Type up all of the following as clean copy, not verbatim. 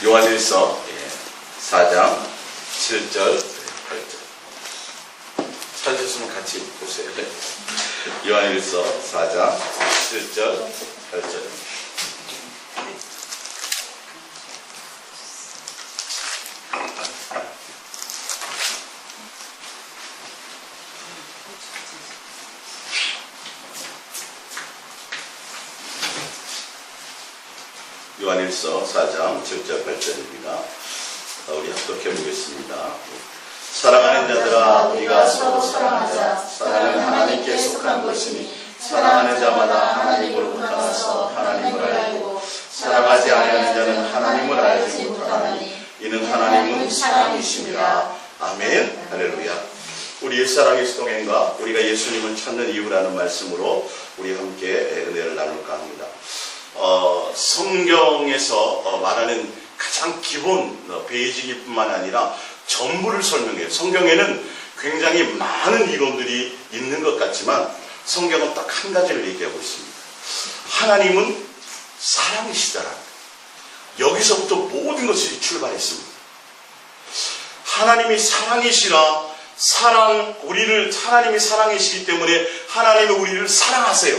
요한일서 4장 7절 8절 찾으셨으면 같이 보세요. 요한일서 4장 7절 8절. 요한일서 4장 7절 8절입니다. 우리 합독해 보겠습니다. 사랑하는 자들아, 우리가 서로 사랑하자. 사랑은 하나님께 속한 것이니 사랑하는 자마다 하나님으로부터 나서 하나님을 알고 사랑하지 아니하는 자는 하나님을 알지 못하나니 이는 하나님은 사랑이심이라. 아멘. 할렐루야. 우리 옛사랑의 수동행과 우리가 예수님을 찾는 이유라는 말씀으로 우리 함께 은혜를 나눌까 합니다. 성경에서 말하는 가장 기본 베이직뿐만 아니라 전부를 설명해요. 성경에는 굉장히 많은 이론들이 있는 것 같지만 성경은 딱 한 가지를 얘기하고 있습니다. 하나님은 사랑이시다라는 거예요. 여기서부터 모든 것이 출발했습니다. 하나님이 사랑이시라. 하나님이 사랑이시기 때문에 하나님이 우리를 사랑하세요.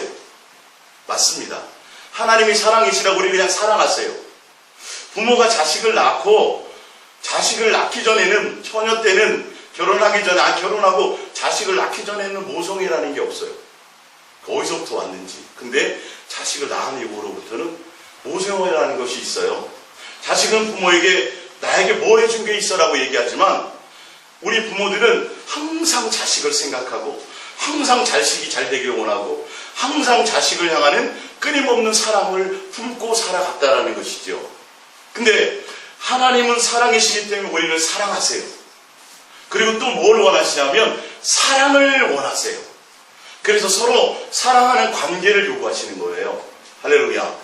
맞습니다. 하나님이 사랑이시라고 우리 그냥 사랑하세요. 부모가 자식을 낳기 전에는, 처녀 때는, 결혼하기 전에, 결혼하고 자식을 낳기 전에는 모성애라는 게 없어요. 어디서부터 왔는지. 근데 자식을 낳은 이후로부터는 모성애라는 것이 있어요. 자식은 부모에게 나에게 뭐 해준 게 있어라고 얘기하지만 우리 부모들은 항상 자식을 생각하고 항상 자식이 잘 되길 원하고 항상 자식을 향하는 끊임없는 사랑을 품고 살아갔다라는 것이죠. 근데 하나님은 사랑이시기 때문에 우리를 사랑하세요. 그리고 또 뭘 원하시냐면 사랑을 원하세요. 그래서 서로 사랑하는 관계를 요구하시는 거예요. 할렐루야.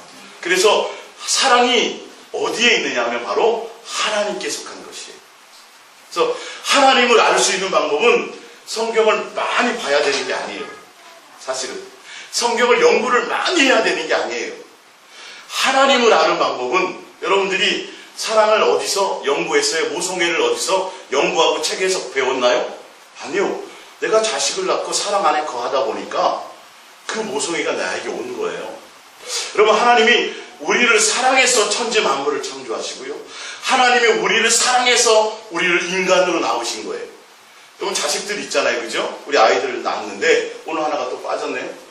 그래서 사랑이 어디에 있느냐 하면 바로 하나님께 속한 것이에요. 그래서 하나님을 알 수 있는 방법은 성경을 많이 봐야 되는 게 아니에요. 사실은 성경을 연구를 많이 해야 되는 게 아니에요. 하나님을 아는 방법은 여러분들이 사랑을 어디서 연구했어요? 모성애를 어디서 연구하고 책에서 배웠나요? 아니요. 내가 자식을 낳고 사랑 안에 거하다 보니까 그 모성애가 나에게 온 거예요. 여러분, 하나님이 우리를 사랑해서 천지 만물을 창조하시고요. 하나님이 우리를 사랑해서 우리를 인간으로 낳으신 거예요. 여러분, 자식들 있잖아요. 그죠? 우리 아이들 낳았는데 오늘 하나가 또 빠졌네요.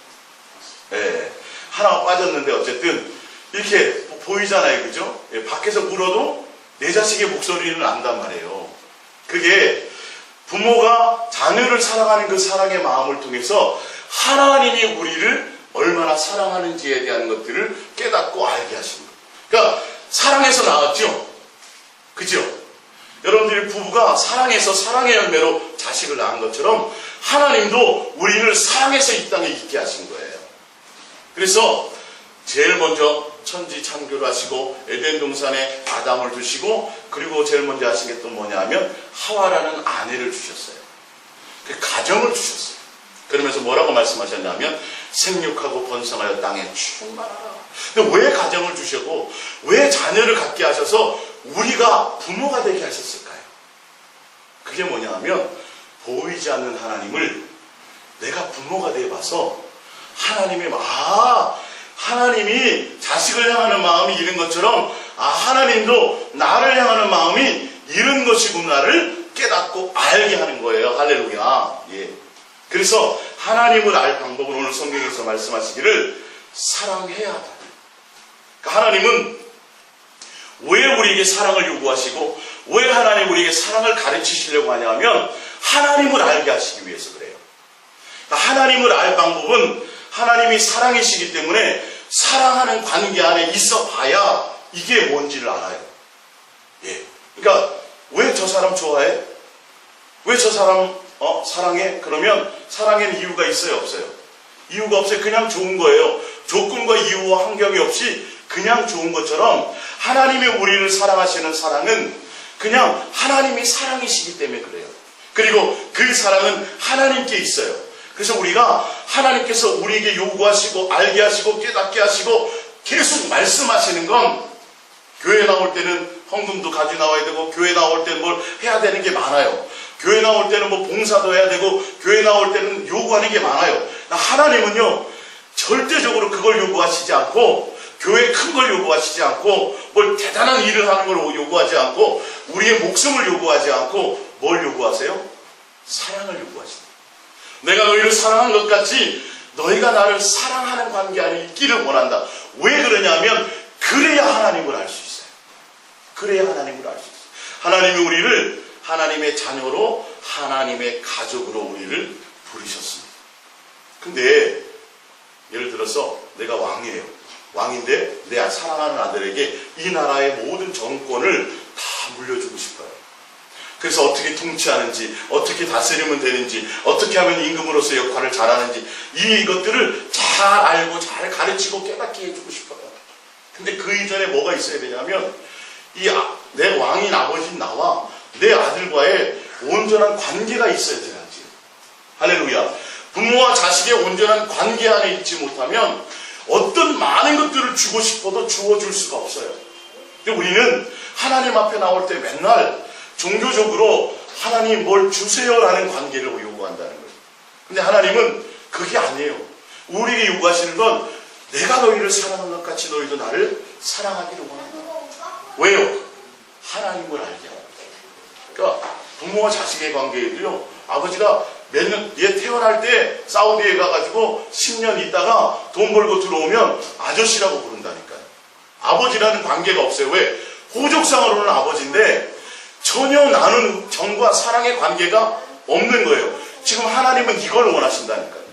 네, 하나가 빠졌는데 어쨌든 이렇게 보이잖아요. 그죠? 밖에서 물어도 내 자식의 목소리는 안단 말이에요. 그게 부모가 자녀를 사랑하는 그 사랑의 마음을 통해서 하나님이 우리를 얼마나 사랑하는지에 대한 것들을 깨닫고 알게 하신 거예요. 그러니까 사랑해서 낳았죠. 그죠? 여러분들이 부부가 사랑해서 사랑의 열매로 자식을 낳은 것처럼 하나님도 우리를 사랑해서 이 땅에 있게 하신 거예요. 그래서 제일 먼저 천지 창조를 하시고 에덴 동산에 아담을 두시고 그리고 제일 먼저 하신 게 또 뭐냐 하면 하와라는 아내를 주셨어요. 그 가정을 주셨어요. 그러면서 뭐라고 말씀하셨냐면 생육하고 번성하여 땅에 충만하라. 근데 왜 가정을 주셨고 왜 자녀를 갖게 하셔서 우리가 부모가 되게 하셨을까요? 그게 뭐냐 하면 보이지 않는 하나님을 내가 부모가 되어봐서 하나님이 자식을 향하는 마음이 이런 것처럼 하나님도 나를 향하는 마음이 이런 것이구나를 깨닫고 알게 하는 거예요. 할렐루야. 예. 그래서 하나님을 알 방법은 오늘 성경에서 말씀하시기를 사랑해야 한다. 그러니까 하나님은 왜 우리에게 사랑을 요구하시고 왜 하나님 우리에게 사랑을 가르치시려고 하냐면 하나님을 알게 하시기 위해서 그래요. 그러니까 하나님을 알 방법은 하나님이 사랑이시기 때문에 사랑하는 관계 안에 있어 봐야 이게 뭔지를 알아요. 예. 그러니까 왜 저 사람 좋아해? 왜 저 사람 사랑해? 그러면 사랑에는 이유가 있어요? 없어요? 이유가 없어요. 그냥 좋은 거예요. 조건과 이유와 환경이 없이 그냥 좋은 것처럼 하나님이 우리를 사랑하시는 사랑은 그냥 하나님이 사랑이시기 때문에 그래요. 그리고 그 사랑은 하나님께 있어요. 그래서 우리가 하나님께서 우리에게 요구하시고 알게 하시고 깨닫게 하시고 계속 말씀하시는 건 교회 나올 때는 헌금도 가져 나와야 되고, 교회 나올 때는 뭘 해야 되는 게 많아요. 교회 나올 때는 뭐 봉사도 해야 되고, 교회 나올 때는 요구하는 게 많아요. 하나님은요, 절대적으로 그걸 요구하시지 않고, 교회 큰 걸 요구하시지 않고, 뭘 대단한 일을 하는 걸 요구하지 않고, 우리의 목숨을 요구하지 않고, 뭘 요구하세요? 사랑을 요구하십니다. 내가 너희를 사랑한 것 같이 너희가 나를 사랑하는 관계 안에 있기를 원한다. 왜 그러냐면 그래야 하나님을 알 수 있어요. 그래야 하나님을 알 수 있어요. 하나님이 우리를 하나님의 자녀로, 하나님의 가족으로 우리를 부르셨습니다. 근데 예를 들어서 내가 왕이에요. 왕인데 내 사랑하는 아들에게 이 나라의 모든 정권을 다 물려주고 싶어요. 그래서 어떻게 통치하는지, 어떻게 다스리면 되는지, 어떻게 하면 임금으로서 역할을 잘하는지, 이것들을 잘 알고 잘 가르치고 깨닫게 해주고 싶어요. 근데 그 이전에 뭐가 있어야 되냐면, 내 왕인 아버지인 나와 내 아들과의 온전한 관계가 있어야 되지. 할렐루야. 부모와 자식의 온전한 관계 안에 있지 못하면 어떤 많은 것들을 주고 싶어도 주어줄 수가 없어요. 근데 우리는 하나님 앞에 나올 때 맨날 종교적으로 하나님 뭘 주세요라는 관계를 요구한다는 거예요. 근데 하나님은 그게 아니에요. 우리에게 요구하시는 건 내가 너희를 사랑한 것 같이 너희도 나를 사랑하기를 원한다. 왜요? 하나님을 알게 합니다. 그러니까 부모와 자식의 관계에도요, 아버지가 몇 년, 얘 태어날 때 사우디에 가가지고 10년 있다가 돈 벌고 들어오면 아저씨라고 부른다니까요. 아버지라는 관계가 없어요. 왜? 호족상으로는 아버지인데 전혀 나눈 정과 사랑의 관계가 없는 거예요. 지금 하나님은 이걸 원하신다니까요.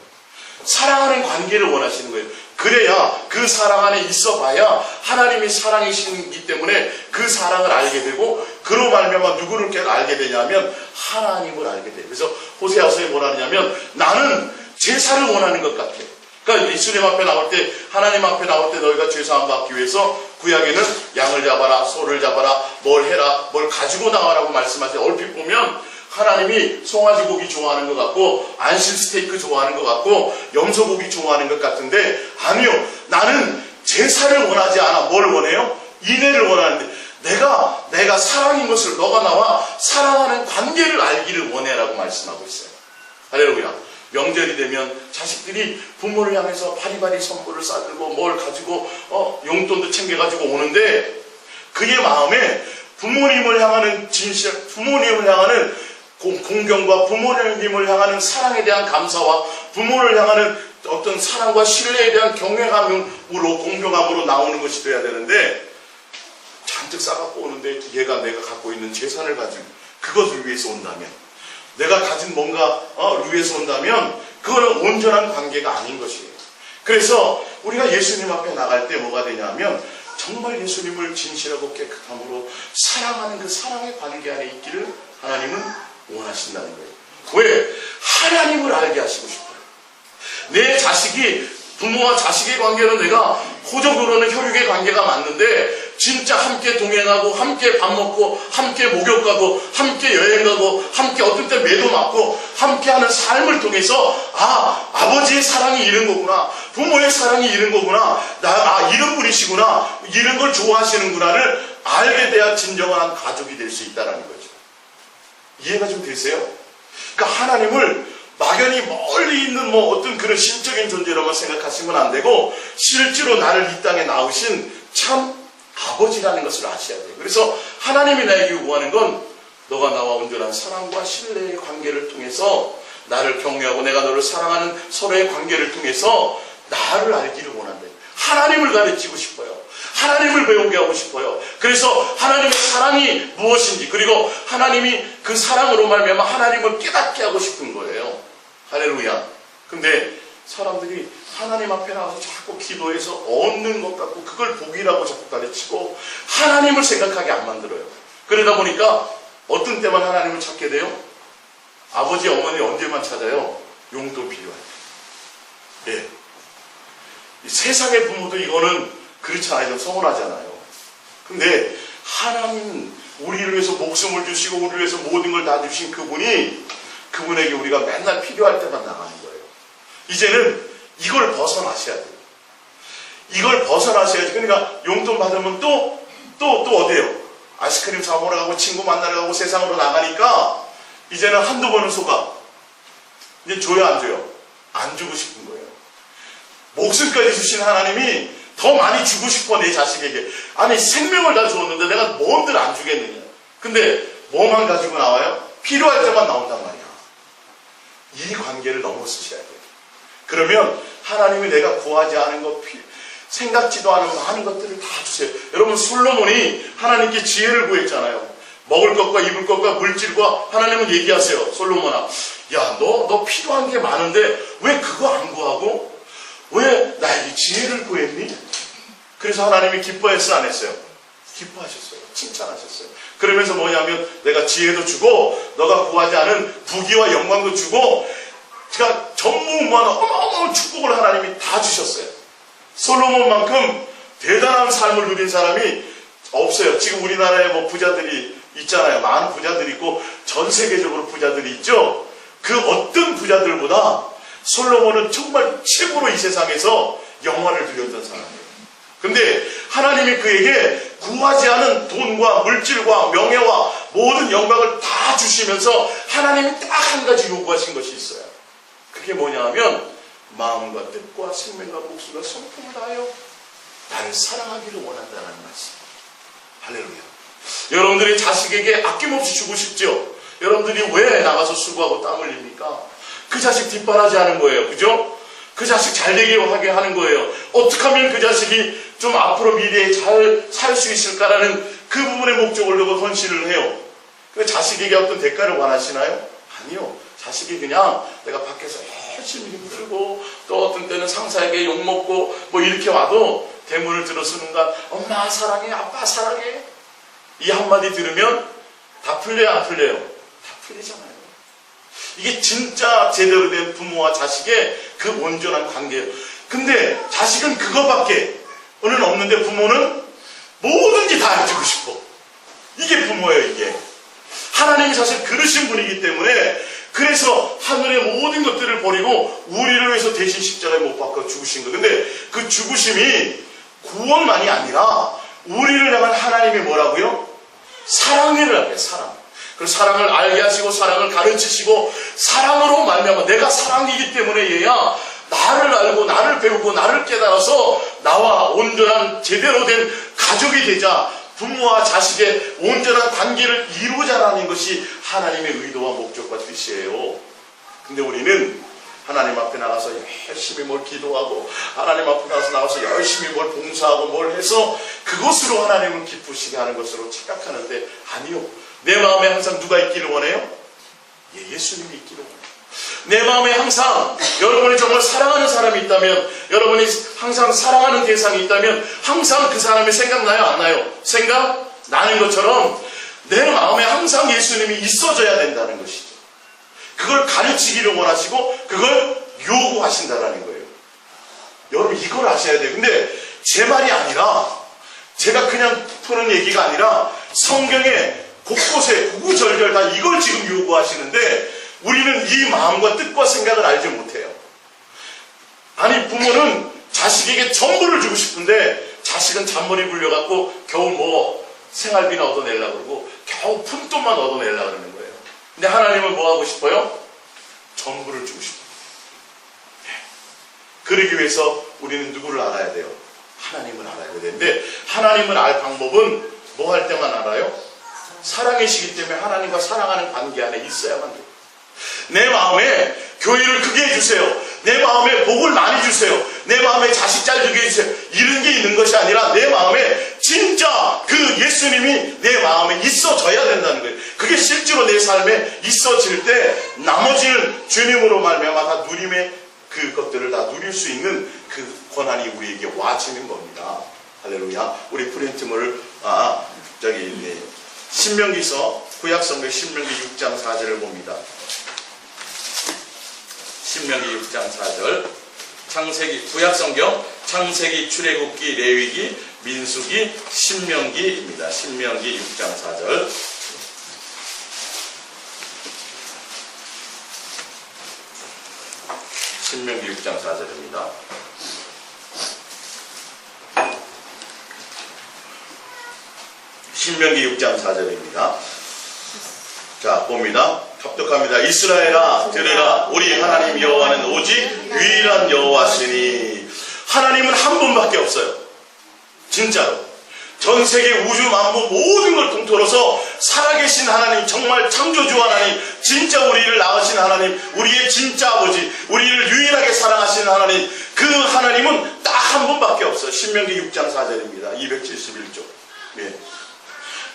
사랑하는 관계를 원하시는 거예요. 그래야 그 사랑 안에 있어봐야 하나님이 사랑이시기 때문에 그 사랑을 알게 되고, 그로 말미암아 누구를 알게 되냐면 하나님을 알게 돼요. 그래서 호세아서에 뭐라 하냐면 나는 제사를 원하는 것 같아. 그러니까 예수님 앞에 나올 때, 하나님 앞에 나올 때 너희가 죄사함 받기 위해서 구약에는 양을 잡아라, 소를 잡아라, 뭘 해라, 뭘 가지고 나와라고 말씀하세요. 얼핏 보면 하나님이 송아지 고기 좋아하는 것 같고, 안심 스테이크 좋아하는 것 같고, 염소고기 좋아하는 것 같은데, 아니요. 나는 제사를 원하지 않아. 뭘 원해요? 인애를 원하는데, 내가 사랑인 것을 너가 나와 사랑하는 관계를 알기를 원해라고 말씀하고 있어요. 할렐루야. 명절이 되면 자식들이 부모를 향해서 바리바리 선물을 싸들고 뭘 가지고 용돈도 챙겨가지고 오는데, 그의 마음에 부모님을 향하는 진실, 부모님을 향하는 공경과 부모님을 향하는 사랑에 대한 감사와 부모를 향하는 어떤 사랑과 신뢰에 대한 경외감으로, 공경함으로 나오는 것이 돼야 되는데, 잔뜩 싸갖고 오는데 얘가 내가 갖고 있는 재산을 가지고 그것을 위해서 온다면, 내가 가진 뭔가를 위해서 온다면 그거는 온전한 관계가 아닌 것이에요. 그래서 우리가 예수님 앞에 나갈 때 뭐가 되냐면 정말 예수님을 진실하고 깨끗함으로 사랑하는 그 사랑의 관계 안에 있기를 하나님은 원하신다는 거예요. 왜? 하나님을 알게 하시고 싶어요. 내 자식이, 부모와 자식의 관계는 내가 호적으로는 혈육의 관계가 맞는데, 진짜 함께 동행하고 함께 밥 먹고 함께 목욕 가고 함께 여행 가고 함께 어떤 때 매도 맞고 함께하는 삶을 통해서 아버지의 사랑이 이런 거구나, 부모의 사랑이 이런 거구나, 이런 분이시구나, 이런 걸 좋아하시는구나를 알게 돼야 진정한 가족이 될 수 있다는 거죠. 이해가 좀 되세요? 그러니까 하나님을 막연히 멀리 있는 어떤 그런 신적인 존재로만 생각하시면 안 되고, 실제로 나를 이 땅에 낳으신 참 아버지라는 것을 아셔야 돼요. 그래서 하나님이 나에게 요구하는 건 너가 나와 온전한 사랑과 신뢰의 관계를 통해서 나를 경외하고 내가 너를 사랑하는 서로의 관계를 통해서 나를 알기를 원한다. 하나님을 가르치고 싶어요. 하나님을 배우게 하고 싶어요. 그래서 하나님의 사랑이 무엇인지, 그리고 하나님이 그 사랑으로 말미암아 하나님을 깨닫게 하고 싶은 거예요. 할렐루야. 근데 사람들이 하나님 앞에 나와서 자꾸 기도해서 얻는 것 같고 그걸 복이라고 자꾸 가르치고 하나님을 생각하게 안 만들어요. 그러다 보니까 어떤 때만 하나님을 찾게 돼요? 아버지, 어머니 언제만 찾아요? 용돈 필요할 때. 예. 세상의 부모도 이거는 그렇잖아요. 좀 서운하잖아요. 근데 하나님, 우리를 위해서 목숨을 주시고 우리를 위해서 모든 걸 다 주신 그분에게 우리가 맨날 필요할 때만 나가는 거예요. 이제는 이걸 벗어나셔야 돼요. 이걸 벗어나셔야지. 그러니까 용돈 받으면 또 어때요? 아이스크림 사 먹으러 가고 친구 만나러 가고 세상으로 나가니까 이제는 한두 번은 속아. 이제 줘요, 안 줘요? 안 주고 싶은 거예요. 목숨까지 주신 하나님이 더 많이 주고 싶어, 내 자식에게. 아니, 생명을 다 주었는데 내가 뭔들 안 주겠느냐. 근데 뭐만 가지고 나와요? 필요할 때만 나온단 말이야. 이 관계를 넘어서셔야 돼요. 그러면 하나님이 내가 구하지 않은 것, 생각지도 않은 많은 것들을 다 주세요. 여러분, 솔로몬이 하나님께 지혜를 구했잖아요. 먹을 것과 입을 것과 물질과 하나님은 얘기하세요. 솔로몬아, 야, 너 필요한 게 많은데 왜 그거 안 구하고 왜 나에게 지혜를 구했니? 그래서 하나님이 기뻐했어, 안 했어요? 기뻐하셨어요. 칭찬하셨어요. 그러면서 뭐냐면 내가 지혜도 주고 너가 구하지 않은 부귀와 영광도 주고 제가 전무후무한 어마어마한 축복을 하나님이 다 주셨어요. 솔로몬만큼 대단한 삶을 누린 사람이 없어요. 지금 우리나라에 뭐 부자들이 있잖아요. 많은 부자들이 있고 전 세계적으로 부자들이 있죠. 그 어떤 부자들보다 솔로몬은 정말 최고로 이 세상에서 영화를 누렸던 사람이에요. 근데 하나님이 그에게 구하지 않은 돈과 물질과 명예와 모든 영광을 다 주시면서 하나님이 딱 한 가지 요구하신 것이 있어요. 그게 뭐냐 하면 마음과 뜻과 생명과 목숨과 성품을 다하여 나를 사랑하기를 원한다는 말씀. 할렐루야. 여러분들이 자식에게 아낌없이 주고 싶죠? 여러분들이 왜 나가서 수고하고 땀 흘립니까? 그 자식 뒷바라지 하는 거예요. 그죠? 그 자식 잘 되게 하게 하는 거예요. 어떻게 하면 그 자식이 좀 앞으로 미래에 잘 살 수 있을까라는 그 부분의 목적을 두고 헌신을 해요. 그 자식에게 어떤 대가를 원하시나요? 아니요. 자식이 그냥 내가 밖에서 열심히 힘들고 또 어떤 때는 상사에게 욕먹고 뭐 이렇게 와도 대문을 들어 쓰는간 엄마 사랑해, 아빠 사랑해. 이 한마디 들으면 다 풀려요, 안 풀려요? 다 풀리잖아요. 이게 진짜 제대로 된 부모와 자식의 그 온전한 관계예요. 근데 자식은 그거밖에 는 없는데 부모는 뭐든지 다 해주고 싶어. 이게 부모예요, 이게. 하나님이 사실 그러신 분이기 때문에 그래서 하늘의 모든 것들을 버리고 우리를 위해서 대신 십자가에 못 박아 죽으신 거예요. 근데 그 죽으심이 구원만이 아니라 우리를 향한 하나님이 뭐라고요? 사랑을 하게, 사랑. 그 사랑을 알게 하시고 사랑을 가르치시고 사랑으로 말미암아 내가 사랑이기 때문에 얘야 나를 알고 나를 배우고 나를 깨달아서 나와 온전한 제대로 된 가족이 되자 부모와 자식의 온전한 관계를 이루자라는 것이 하나님의 의도와 목적과 뜻이에요. 근데 우리는 하나님 앞에 나가서 열심히 뭘 기도하고 하나님 앞에 나가서 열심히 뭘 봉사하고 뭘 해서 그것으로 하나님을 기쁘시게 하는 것으로 착각하는데 아니요. 내 마음에 항상 누가 있기를 원해요? 예수님이 있기를 원해요. 내 마음에 항상 여러분이 정말 사랑하는 사람이 있다면 여러분이 항상 사랑하는 대상이 있다면 항상 그 사람이 생각나요? 안 나요? 생각나는 것처럼 내 마음에 항상 예수님이 있어져야 된다는 것이죠. 그걸 가르치기를 원하시고 그걸 요구하신다는 거예요. 여러분 이걸 아셔야 돼요. 근데 제 말이 아니라 제가 그냥 푸는 얘기가 아니라 성경에 곳곳에 구구절절 다 이걸 지금 요구하시는데 우리는 이 마음과 뜻과 생각을 알지 못해요. 아니 부모는 자식에게 전부를 주고 싶은데 자식은 잔머리 굴려갖고 겨우 뭐 생활비나 얻어내려고 그러고 겨우 푼돈만 얻어내려고 그러는 거예요. 근데 하나님은 뭐 하고 싶어요? 전부를 주고 싶어요. 그러기 위해서 우리는 누구를 알아야 돼요? 하나님을 알아야 되는데 하나님을 알 방법은 뭐 할 때만 알아요? 사랑이시기 때문에 하나님과 사랑하는 관계 안에 있어야만 돼요. 내 마음에 교회를 크게 해주세요. 내 마음에 복을 많이 주세요. 내 마음에 자식 잘 되게 해주세요. 이런 게 있는 것이 아니라 내 마음에 진짜 그 예수님이 내 마음에 있어져야 된다는 거예요. 그게 실제로 내 삶에 있어질 때 나머지는 주님으로 말미암아 다 누림의 그것들을 다 누릴 수 있는 그 권한이 우리에게 와지는 겁니다. 할렐루야. 우리 프린트물 신명기서 구약성경 신명기 6장 4절을 봅니다. 신명기 6장 4절 창세기 구약성경 창세기 출애굽기 레위기 민수기 신명기입니다. 신명기 6장 4절 신명기 6장 4절입니다. 신명기 6장 4절입니다. 자, 봅니다. 합독합니다. 이스라엘아 들으라. 우리 하나님 여호와는 오직 유일한 여호와시니. 하나님은 한 분밖에 없어요. 진짜로. 전 세계 우주 만물 모든 걸 통틀어서 살아계신 하나님, 정말 창조주 하나님, 진짜 우리를 낳으신 하나님, 우리의 진짜 아버지, 우리를 유일하게 사랑하신 하나님, 그 하나님은 딱 한 분밖에 없어요. 신명기 6장 4절입니다. 271조. 예.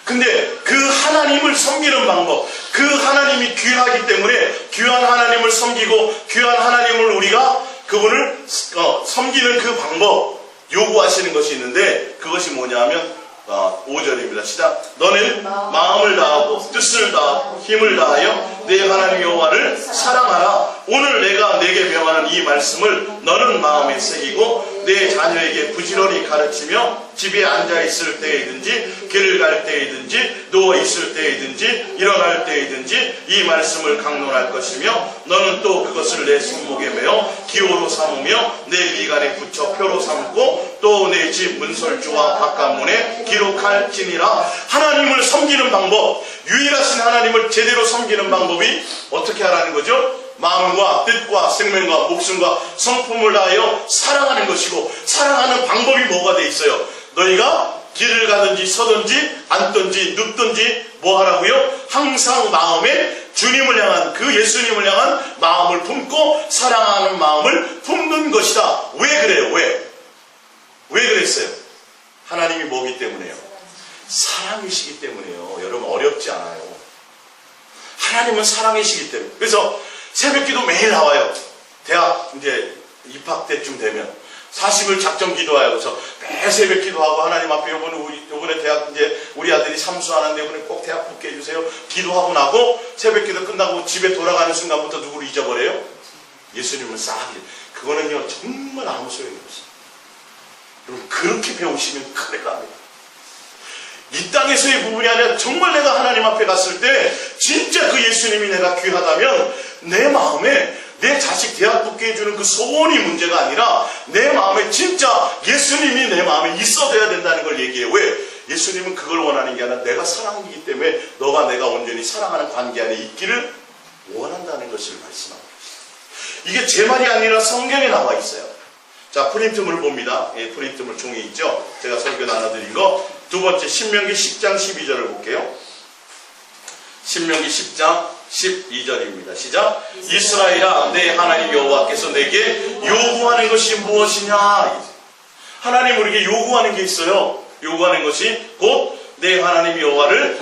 근데 그 하나님을 섬기는 방법, 그 하나님이 귀하기 때문에 귀한 하나님을 섬기고 귀한 하나님을 우리가 그분을 섬기는 그 방법 요구하시는 것이 있는데, 그것이 뭐냐면 5절입니다. 시작. 너는 마음을 다하고 뜻을 다하고 힘을 다하여 내 하나님 여호와를 사랑하라. 오늘 내가 내게 명하는 이 말씀을 너는 마음에 새기고 내 자녀에게 부지런히 가르치며 집에 앉아 있을 때이든지 길을 갈 때이든지 누워 있을 때이든지 일어날 때이든지 이 말씀을 강론할 것이며, 너는 또 그것을 내 손목에 매어 기호로 삼으며 내 미간에 붙여 표로 삼고 또 내 집 문설주와 바깥문에 기록할지니라. 하나님을 섬기는 방법, 유일하신 하나님을 제대로 섬기는 방법이 어떻게 하라는 거죠? 마음과 뜻과 생명과 목숨과 성품을 다하여 사랑하는 것이고, 사랑하는 방법이 뭐가 돼 있어요? 너희가 길을 가든지 서든지 앉든지 눕든지 뭐 하라고요? 항상 마음에 주님을 향한, 그 예수님을 향한 마음을 품고 사랑하는 마음을 품는 것이다. 왜 그래요? 왜 그랬어요? 하나님이 뭐기 때문에요? 사랑이시기 때문에요. 여러분, 어렵지 않아요. 하나님은 사랑이시기 때문에. 그래서 새벽기도 매일 나와요. 대학 이제 입학 때쯤 되면 40일 작정 기도하여서 매일 새벽 기도하고, 하나님 앞에 요번에 대학 이제 우리 아들이 삼수하는데 이번에 꼭 대학 붙게 해주세요. 기도하고 나고 새벽 기도 끝나고 집에 돌아가는 순간부터 누구를 잊어버려요? 예수님을 싹. 그거는요 정말 아무 소용이 없어요. 여러분, 그렇게 배우시면 큰일 납니다. 이 땅에서의 부분이 아니라 정말 내가 하나님 앞에 갔을 때 진짜 그 예수님이 내가 귀하다면 내 마음에 내 자식 대학 붙게 해주는 그 소원이 문제가 아니라 내 마음에 진짜 예수님이 내 마음에 있어야 된다는 걸 얘기해요. 왜? 예수님은 그걸 원하는 게 아니라 내가 사랑이기 때문에 너가 내가 온전히 사랑하는 관계 안에 있기를 원한다는 것을 말씀합니다. 이게 제 말이 아니라 성경에 나와 있어요. 자, 프린트물 봅니다. 예, 프린트물 종이 있죠? 제가 설교 나눠드린 거. 두 번째, 신명기 10장 12절을 볼게요. 신명기 10장 12절입니다. 시작. 이스라엘아, 내 하나님 여호와께서 내게 요구하는 것이 무엇이냐? 하나님 우리에게 요구하는 게 있어요. 요구하는 것이 곧 내 하나님 여호와를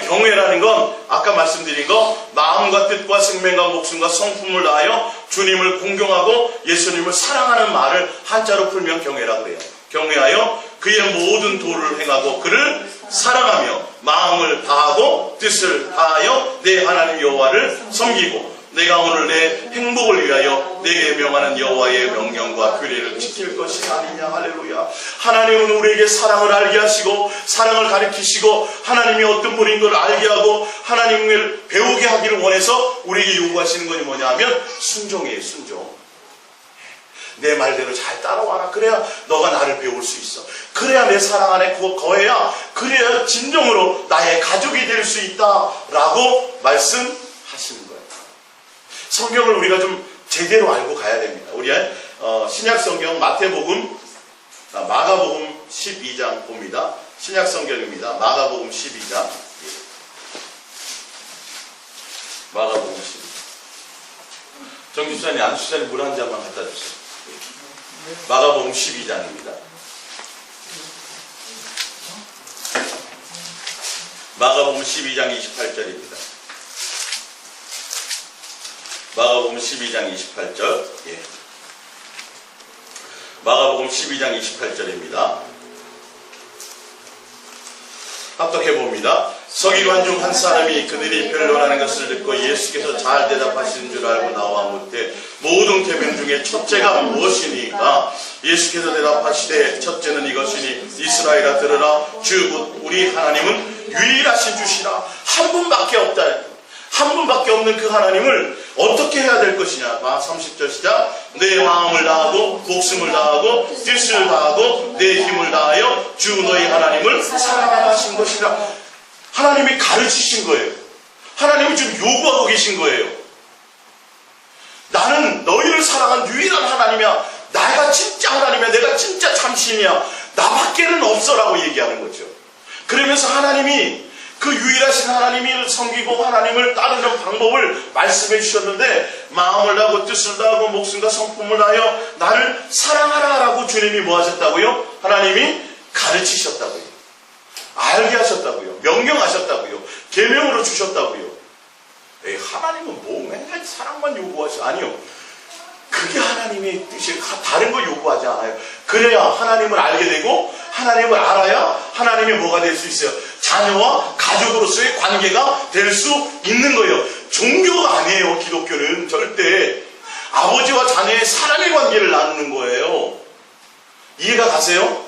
경외라는 건 아까 말씀드린 거, 마음과 뜻과 생명과 목숨과 성품을 다하여 주님을 공경하고 예수님을 사랑하는 말을 한자로 풀면 경외라고 그래요. 경외하여 그의 모든 도를 행하고 그를 사랑하며 마음을 다하고 뜻을 다하여 내 하나님 여호와를 섬기고, 내가 오늘 내 행복을 위하여 내게 명하는 여호와의 명령과 규례를 지킬 것이 아니냐. 할렐루야. 하나님은 우리에게 사랑을 알게 하시고 사랑을 가르치시고 하나님이 어떤 분인 걸 알게 하고 하나님을 배우게 하기를 원해서 우리에게 요구하시는 것이 뭐냐 하면 순종이에요. 순종. 내 말대로 잘 따라와라. 그래야 너가 나를 배울 수 있어. 그래야 내 사랑 안에 거해야, 그래야 진정으로 나의 가족이 될 수 있다라고 말씀하시는 거예요. 성경을 우리가 좀 제대로 알고 가야 됩니다. 우리 신약 성경 마태복음, 마가복음 12장 봅니다. 신약 성경입니다. 마가복음 12장. 마가복음 12장. 정집사님, 안수사님 물 한 잔만 갖다 주세요. 마가복음 12장입니다. 마가복음 12장 28절입니다. 마가복음 12장 28절. 예. 마가복음 12장 28절입니다. 합독해봅니다. 서기관 중 한 사람이 그들이 변론하는 것을 듣고 예수께서 잘 대답하시는 줄 알고 나와 묻되 모든 계명 중에 첫째가 무엇이니까? 예수께서 대답하시되 첫째는 이것이니 이스라엘아 들으라. 주 곧 우리 하나님은 유일하신 주시라. 한 분밖에 없다. 한 분밖에 없는 그 하나님을 어떻게 해야 될 것이냐. 30절 시작. 내 마음을 다하고 목숨을 다하고 뜻을 다하고 내 힘을 다하여 주 너희 하나님을 사랑하라 하신 것이라. 하나님이 가르치신 거예요. 하나님이 지금 요구하고 계신 거예요. 나는 너희를 사랑한 유일한 하나님이야. 내가 진짜 하나님이야. 내가 진짜 참신이야. 나밖에는 없어라고 얘기하는 거죠. 그러면서 하나님이 그 유일하신 하나님을 섬기고 하나님을 따르는 방법을 말씀해 주셨는데, 마음을 다하고 뜻을 다하고 목숨과 성품을 다하여 나를 사랑하라 라고 주님이 뭐 하셨다고요? 하나님이 가르치셨다고요. 알게 하셨다고요. 명령하셨다고요. 계명으로 주셨다고요. 하나님은 뭐 맨날 사랑만 요구하시? 아니요. 그게 하나님의 뜻이, 다른 거 요구하지 않아요. 그래야 하나님을 알게 되고, 하나님을 알아야 하나님이 뭐가 될 수 있어요? 자녀와 가족으로서의 관계가 될 수 있는 거예요. 종교가 아니에요. 기독교는 절대 아버지와 자녀의 사랑의 관계를 나누는 거예요. 이해가 가세요?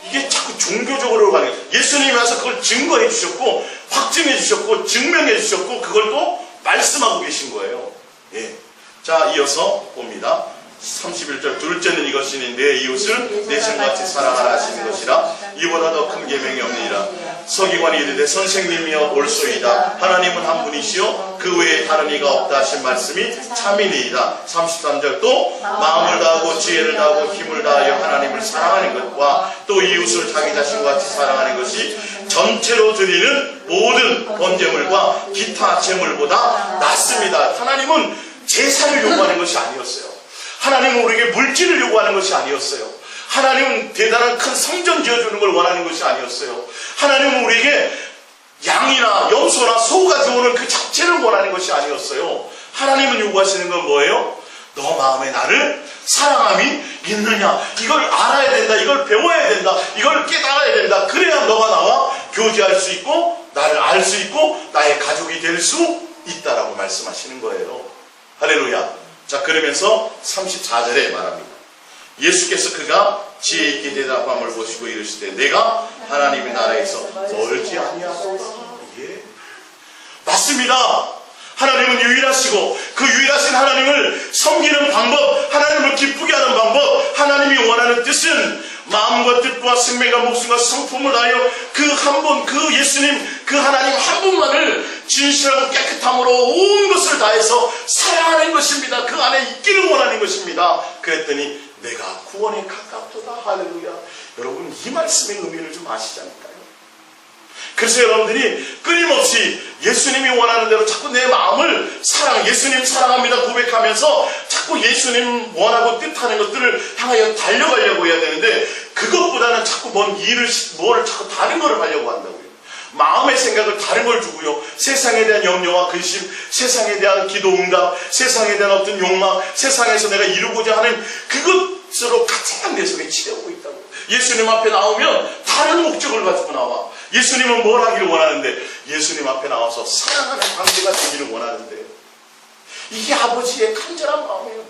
이게 자꾸 종교적으로 가는 거예요. 예수님이 와서 그걸 증거해 주셨고, 확증해 주셨고, 증명해 주셨고, 그걸 또 말씀하고 계신 거예요. 예. 자, 이어서 봅니다. 31절, 둘째는 이것이니 내 이웃을 내 생같이 사랑하라 하시는 것이라. 이보다 더 큰 계명이 없느니라. 서기관이 이르되 선생님이여 올소이다. 하나님은 한 분이시요 그 외에 다른 이가 없다 하신 말씀이 참이니이다. 33절, 또 마음을 다하고 지혜를 다하고 힘을 다하여 하나님을 사랑하는 것과 또 이웃을 자기 자신과 같이 사랑하는 것이 전체로 드리는 모든 번제물과 기타 제물보다 낫습니다. 하나님은 제사를 요구하는 것이 아니었어요. 하나님은 우리에게 물질을 요구하는 것이 아니었어요. 하나님은 대단한 큰 성전 지어주는 걸 원하는 것이 아니었어요. 하나님은 우리에게 양이나 염소나 소가 들어오는 그 자체를 원하는 것이 아니었어요. 하나님은 요구하시는 건 뭐예요? 너 마음에 나를 사랑함이 있느냐? 이걸 알아야 된다. 이걸 배워야 된다. 이걸 깨달아야 된다. 그래야 너가 나와 교제할 수 있고, 나를 알 수 있고, 나의 가족이 될 수 있다라고 말씀하시는 거예요. 할렐루야. 자, 그러면서 34절에 말합니다. 예수께서 그가 지혜 있게 대답함을 보시고 이르시되 내가 하나님의 나라에서 멀지 아니하도다. 예, 맞습니다. 하나님은 유일하시고 그 유일하신 하나님을 섬기는 방법, 하나님을 기쁘게 하는 방법, 하나님이 원하는 뜻은 마음과 뜻과 생명과 목숨과 성품을 다하여 그 한 분, 그 예수님, 그 하나님 한 분만을 진실하고 깨끗함으로 온 것을 다해서 사랑하는 것입니다. 그 안에 있기를 원하는 것입니다. 그랬더니 내가 구원에 가깝도다. 할렐루야. 여러분, 이 말씀의 의미를 좀 아시지 않을까요? 그래서 여러분들이 끊임없이 예수님이 원하는 대로 자꾸 내 마음을 예수님 사랑합니다 고백하면서 자꾸 예수님 원하고 뜻하는 것들을 향하여 달려가려고 해야 되는데, 그것보다는 자꾸 뭐를 자꾸 다른 거를 하려고 한다고요. 마음의 생각을 다른 걸 주고요. 세상에 대한 염려와 근심, 세상에 대한 기도 응답, 세상에 대한 어떤 욕망, 세상에서 내가 이루고자 하는 그것으로 가득한 내 속에 치려고 있다고. 예수님 앞에 나오면 다른 목적을 가지고 나와. 예수님은 뭘 하기를 원하는데, 예수님 앞에 나와서 사랑하는 관계가 되기를 원하는데, 이게 아버지의 간절한 마음이에요.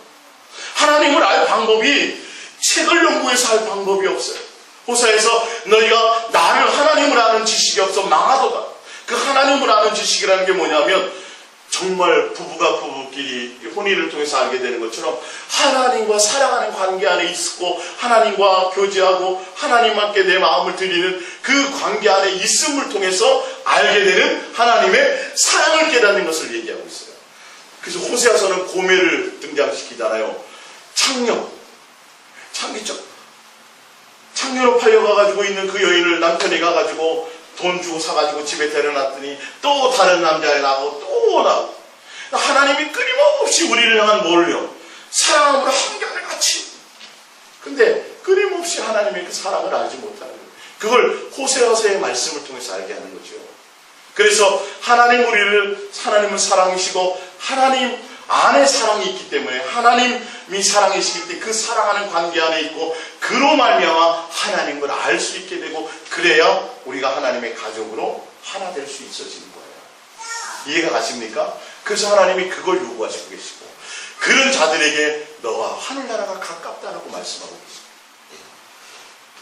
하나님을 알 방법이 책을 연구해서 알 방법이 없어요. 호사에서 너희가 나를 하나님을 아는 지식이 없어 망하도다. 그 하나님을 아는 지식이라는 게 뭐냐면, 정말 부부가 부부끼리 혼인을 통해서 알게 되는 것처럼 하나님과 사랑하는 관계 안에 있고, 하나님과 교제하고 하나님께 내 마음을 드리는 그 관계 안에 있음을 통해서 알게 되는 하나님의 사랑을 깨닫는 것을 얘기하고 있어요. 그래서 호세아서는 고멜을 등장시키잖아요. 창녀로 팔려가가지고 있는 그 여인을 남편이 가가지고 돈 주고 사가지고 집에 데려놨더니 또 다른 남자를 낳고 또 낳고. 하나님이 끊임없이 우리를 향한 뭘요? 사랑으로 한결같이. 근데 끊임없이 하나님의 그 사랑을 알지 못하는 거예요. 그걸 호세아서의 말씀을 통해서 알게 하는 거죠. 그래서 하나님은 사랑이시고 하나님 안에 사랑이 있기 때문에, 하나님이 사랑이시기 때문에 그 사랑하는 관계 안에 있고, 그로 말미암아 하나님을 알 수 있게 되고, 그래야 우리가 하나님의 가족으로 하나 될 수 있어지는 거예요. 이해가 가십니까? 그래서 하나님이 그걸 요구하시고 계시고, 그런 자들에게 너와 하늘나라가 가깝다라고 말씀하고 계십니다.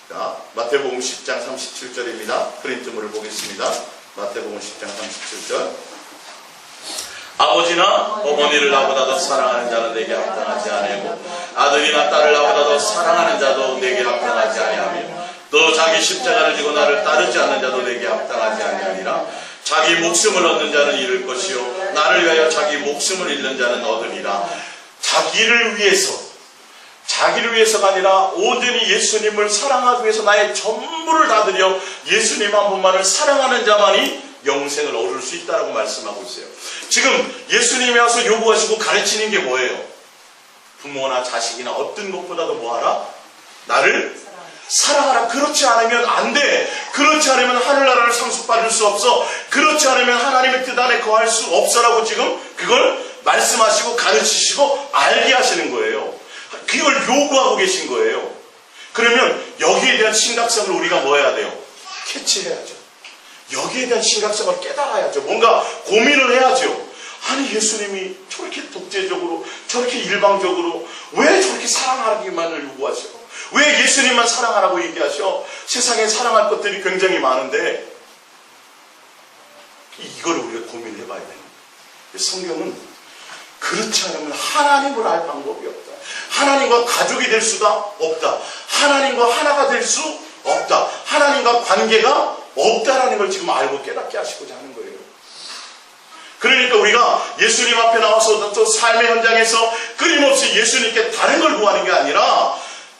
자, 마태복음 10장 37절입니다. 프린트물을 보겠습니다. 마태복음 10장 37절. 아버지나 어머니를 나보다 더 사랑하는 자는 내게 합당하지 아니하고 아들이나 딸을 나보다 더 사랑하는 자도 내게 합당하지 아니하며 또 자기 십자가를 지고 나를 따르지 않는 자도 내게 합당하지 아니하니라. 자기 목숨을 얻는 자는 잃을 것이요 나를 위하여 자기 목숨을 잃는 자는 얻으리라. 자기를 위해서가 아니라 온전히 예수님을 사랑하기 위해서 나의 전부를 다 드려 예수님 한 분만을 사랑하는 자만이 영생을 얻을 수 있다라고 말씀하고 있어요. 지금 예수님이 와서 요구하시고 가르치는 게 뭐예요? 부모나 자식이나 어떤 것보다도 뭐하라? 나를 사랑하라. 그렇지 않으면 안 돼. 그렇지 않으면 하늘나라를 상속받을 수 없어. 그렇지 않으면 하나님의 뜻 안에 거할 수 없어라고 지금 그걸 말씀하시고 가르치시고 알게 하시는 거예요. 그걸 요구하고 계신 거예요. 그러면 여기에 대한 심각성을 우리가 뭐 해야 돼요? 캐치해야죠. 여기에 대한 심각성을 깨달아야죠. 뭔가 고민을 해야죠. 아니 예수님이 저렇게 독재적으로 저렇게 일방적으로 왜 저렇게 사랑하기만을 요구하셔? 왜 예수님만 사랑하라고 얘기하셔? 세상에 사랑할 것들이 굉장히 많은데 이거를 우리가 고민해 봐야 돼요. 성경은 그렇지 않으면 하나님을 알 방법이 없다. 하나님과 가족이 될 수가 없다. 하나님과 하나가 될 수 없다. 하나님과 관계가 없다라는 걸 지금 알고 깨닫게 하시고자 하는 거예요. 그러니까 우리가 예수님 앞에 나와서 또 삶의 현장에서 끊임없이 예수님께 다른 걸 구하는 게 아니라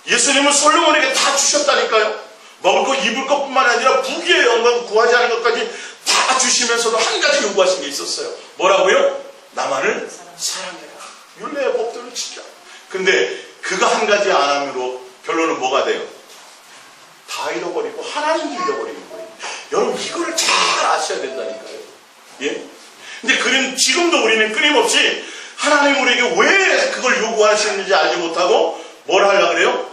예수님은 솔로몬에게 다 주셨다니까요. 먹을 것 입을 것뿐만 아니라 부귀의 영광 구하지 않은 것까지 다 주시면서도 한 가지 요구하신 게 있었어요. 뭐라고요? 나만을 사랑해라. 율례의 법들을 지켜. 근데 그거 한 가지 안 함으로 결론은 뭐가 돼요? 다 잃어버리고 하나님도 잃어버리는 거예요. 여러분 이거를 잘 아셔야 된다니까요. 예? 근데 지금도 우리는 끊임없이 하나님 우리에게 왜 그걸 요구하시는지 알지 못하고 뭘 하려고 그래요?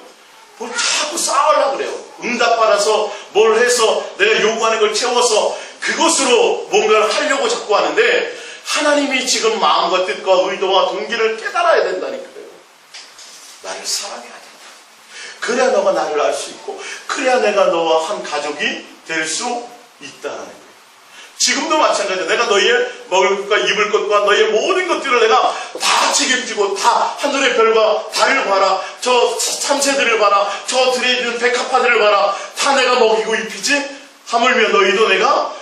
뭘 자꾸 싸우려고 그래요. 응답받아서 뭘 해서 내가 요구하는 걸 채워서 그것으로 뭔가를 하려고 자꾸 하는데 하나님이 지금 마음과 뜻과 의도와 동기를 깨달아야 된다니까요. 나를 사랑해야 된다. 그래야 너가 나를 알 수 있고 그래야 내가 너와 한 가족이 될 수 있다는 거예요. 지금도 마찬가지야. 내가 너희의 먹을 것과 입을 것과 너희의 모든 것들을 내가 다 책임지고 다 하늘의 별과 달을 봐라. 저 참새들을 봐라. 저 들에 있는 백합화들을 봐라. 다 내가 먹이고 입히지? 하물며 너희도 내가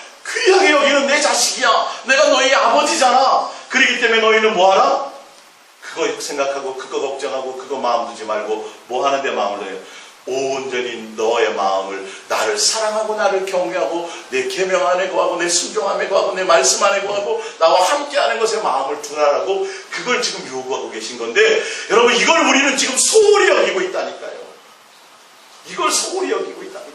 귀하게 여기는 내 자식이야. 내가 너희 아버지잖아. 그렇기 때문에 너희는 뭐하라? 그거 생각하고 그거 걱정하고 그거 마음 두지 말고 뭐 하는데 마음을 내요? 온전히 너의 마음을 나를 사랑하고 나를 경외하고 내 계명 안에 거하고 내 순종 안에 거하고 내 말씀 안에 거하고 나와 함께하는 것에 마음을 두라라고 그걸 지금 요구하고 계신 건데 여러분 이걸 우리는 지금 소홀히 여기고 있다니까요. 이걸 소홀히 여기고 있다니까요.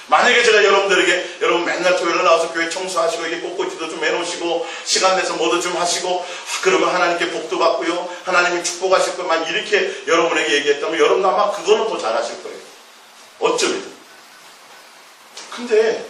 만약에 제가 여러분들에게 여러분 맨날 토요일에 나와서 교회 청소하시고 이게 꽃꽂이도 좀 해놓으시고 시간 내서 뭐도 좀 하시고 그러면 하나님께 복도 받고요 하나님이 축복하실 것만 이렇게 여러분에게 얘기했다면 여러분 아마 그거는 더 잘하실 거예요. 어쩌면. 근데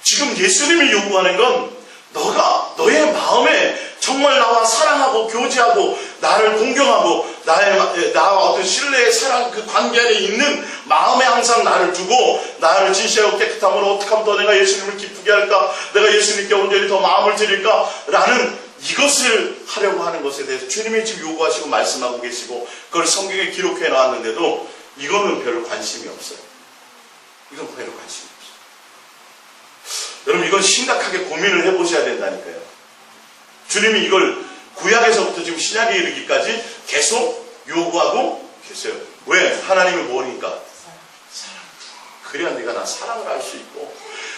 지금 예수님이 요구하는 건 너가 너의 마음에 정말 나와 사랑하고 교제하고 나를 공경하고 나와 어떤 신뢰의 사랑 그 관계 안에 있는 마음에 항상 나를 두고 나를 진실하고 깨끗함으로 어떻게 하면 더 내가 예수님을 기쁘게 할까 내가 예수님께 온전히 더 마음을 드릴까 라는 이것을 하려고 하는 것에 대해서 주님이 지금 요구하시고 말씀하고 계시고 그걸 성경에 기록해 놨는데도 이거는 별로 관심이 없어요. 이건 별로 관심이 없어요. 여러분 이건 심각하게 고민을 해보셔야 된다니까요. 주님이 이걸 구약에서부터 지금 신약에 이르기까지 계속 요구하고 계세요. 왜? 하나님이 뭐니까? 사랑. 그래야 내가 나 사랑을 할 수 있고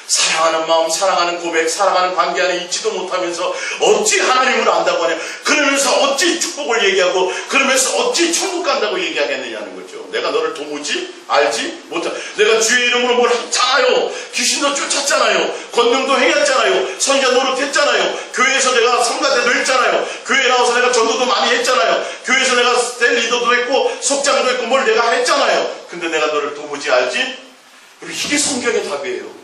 사랑하는 마음, 사랑하는 고백, 사랑하는 관계 안에 있지도 못하면서 어찌 하나님을 안다고 하냐. 그러면서 어찌 축복을 얘기하고 그러면서 어찌 천국 간다고 얘기하겠느냐는 거죠. 내가 너를 도무지 알지 못하. 내가 주의 이름으로 뭘 했잖아요. 귀신도 쫓았잖아요. 권능도 행했잖아요. 선자 노릇했잖아요. 교회에서 내가 성가대도 했잖아요. 교회에 나와서 내가 전도도 많이 했잖아요. 교회에서 내가 셀 리더도 했고 속장도 했고 뭘 내가 했잖아요. 근데 내가 너를 도무지 알지? 이게 성경의 답이에요.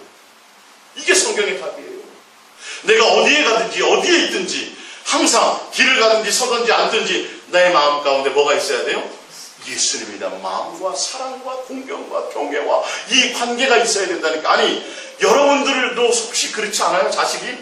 이게 성경의 답이에요. 내가 어디에 가든지 어디에 있든지 항상 길을 가든지 서든지 앉든지 나의 마음 가운데 뭐가 있어야 돼요? 예수님이다. 마음과 사랑과 공경과 경외와 이 관계가 있어야 된다니까. 아니 여러분들도 혹시 그렇지 않아요? 자식이?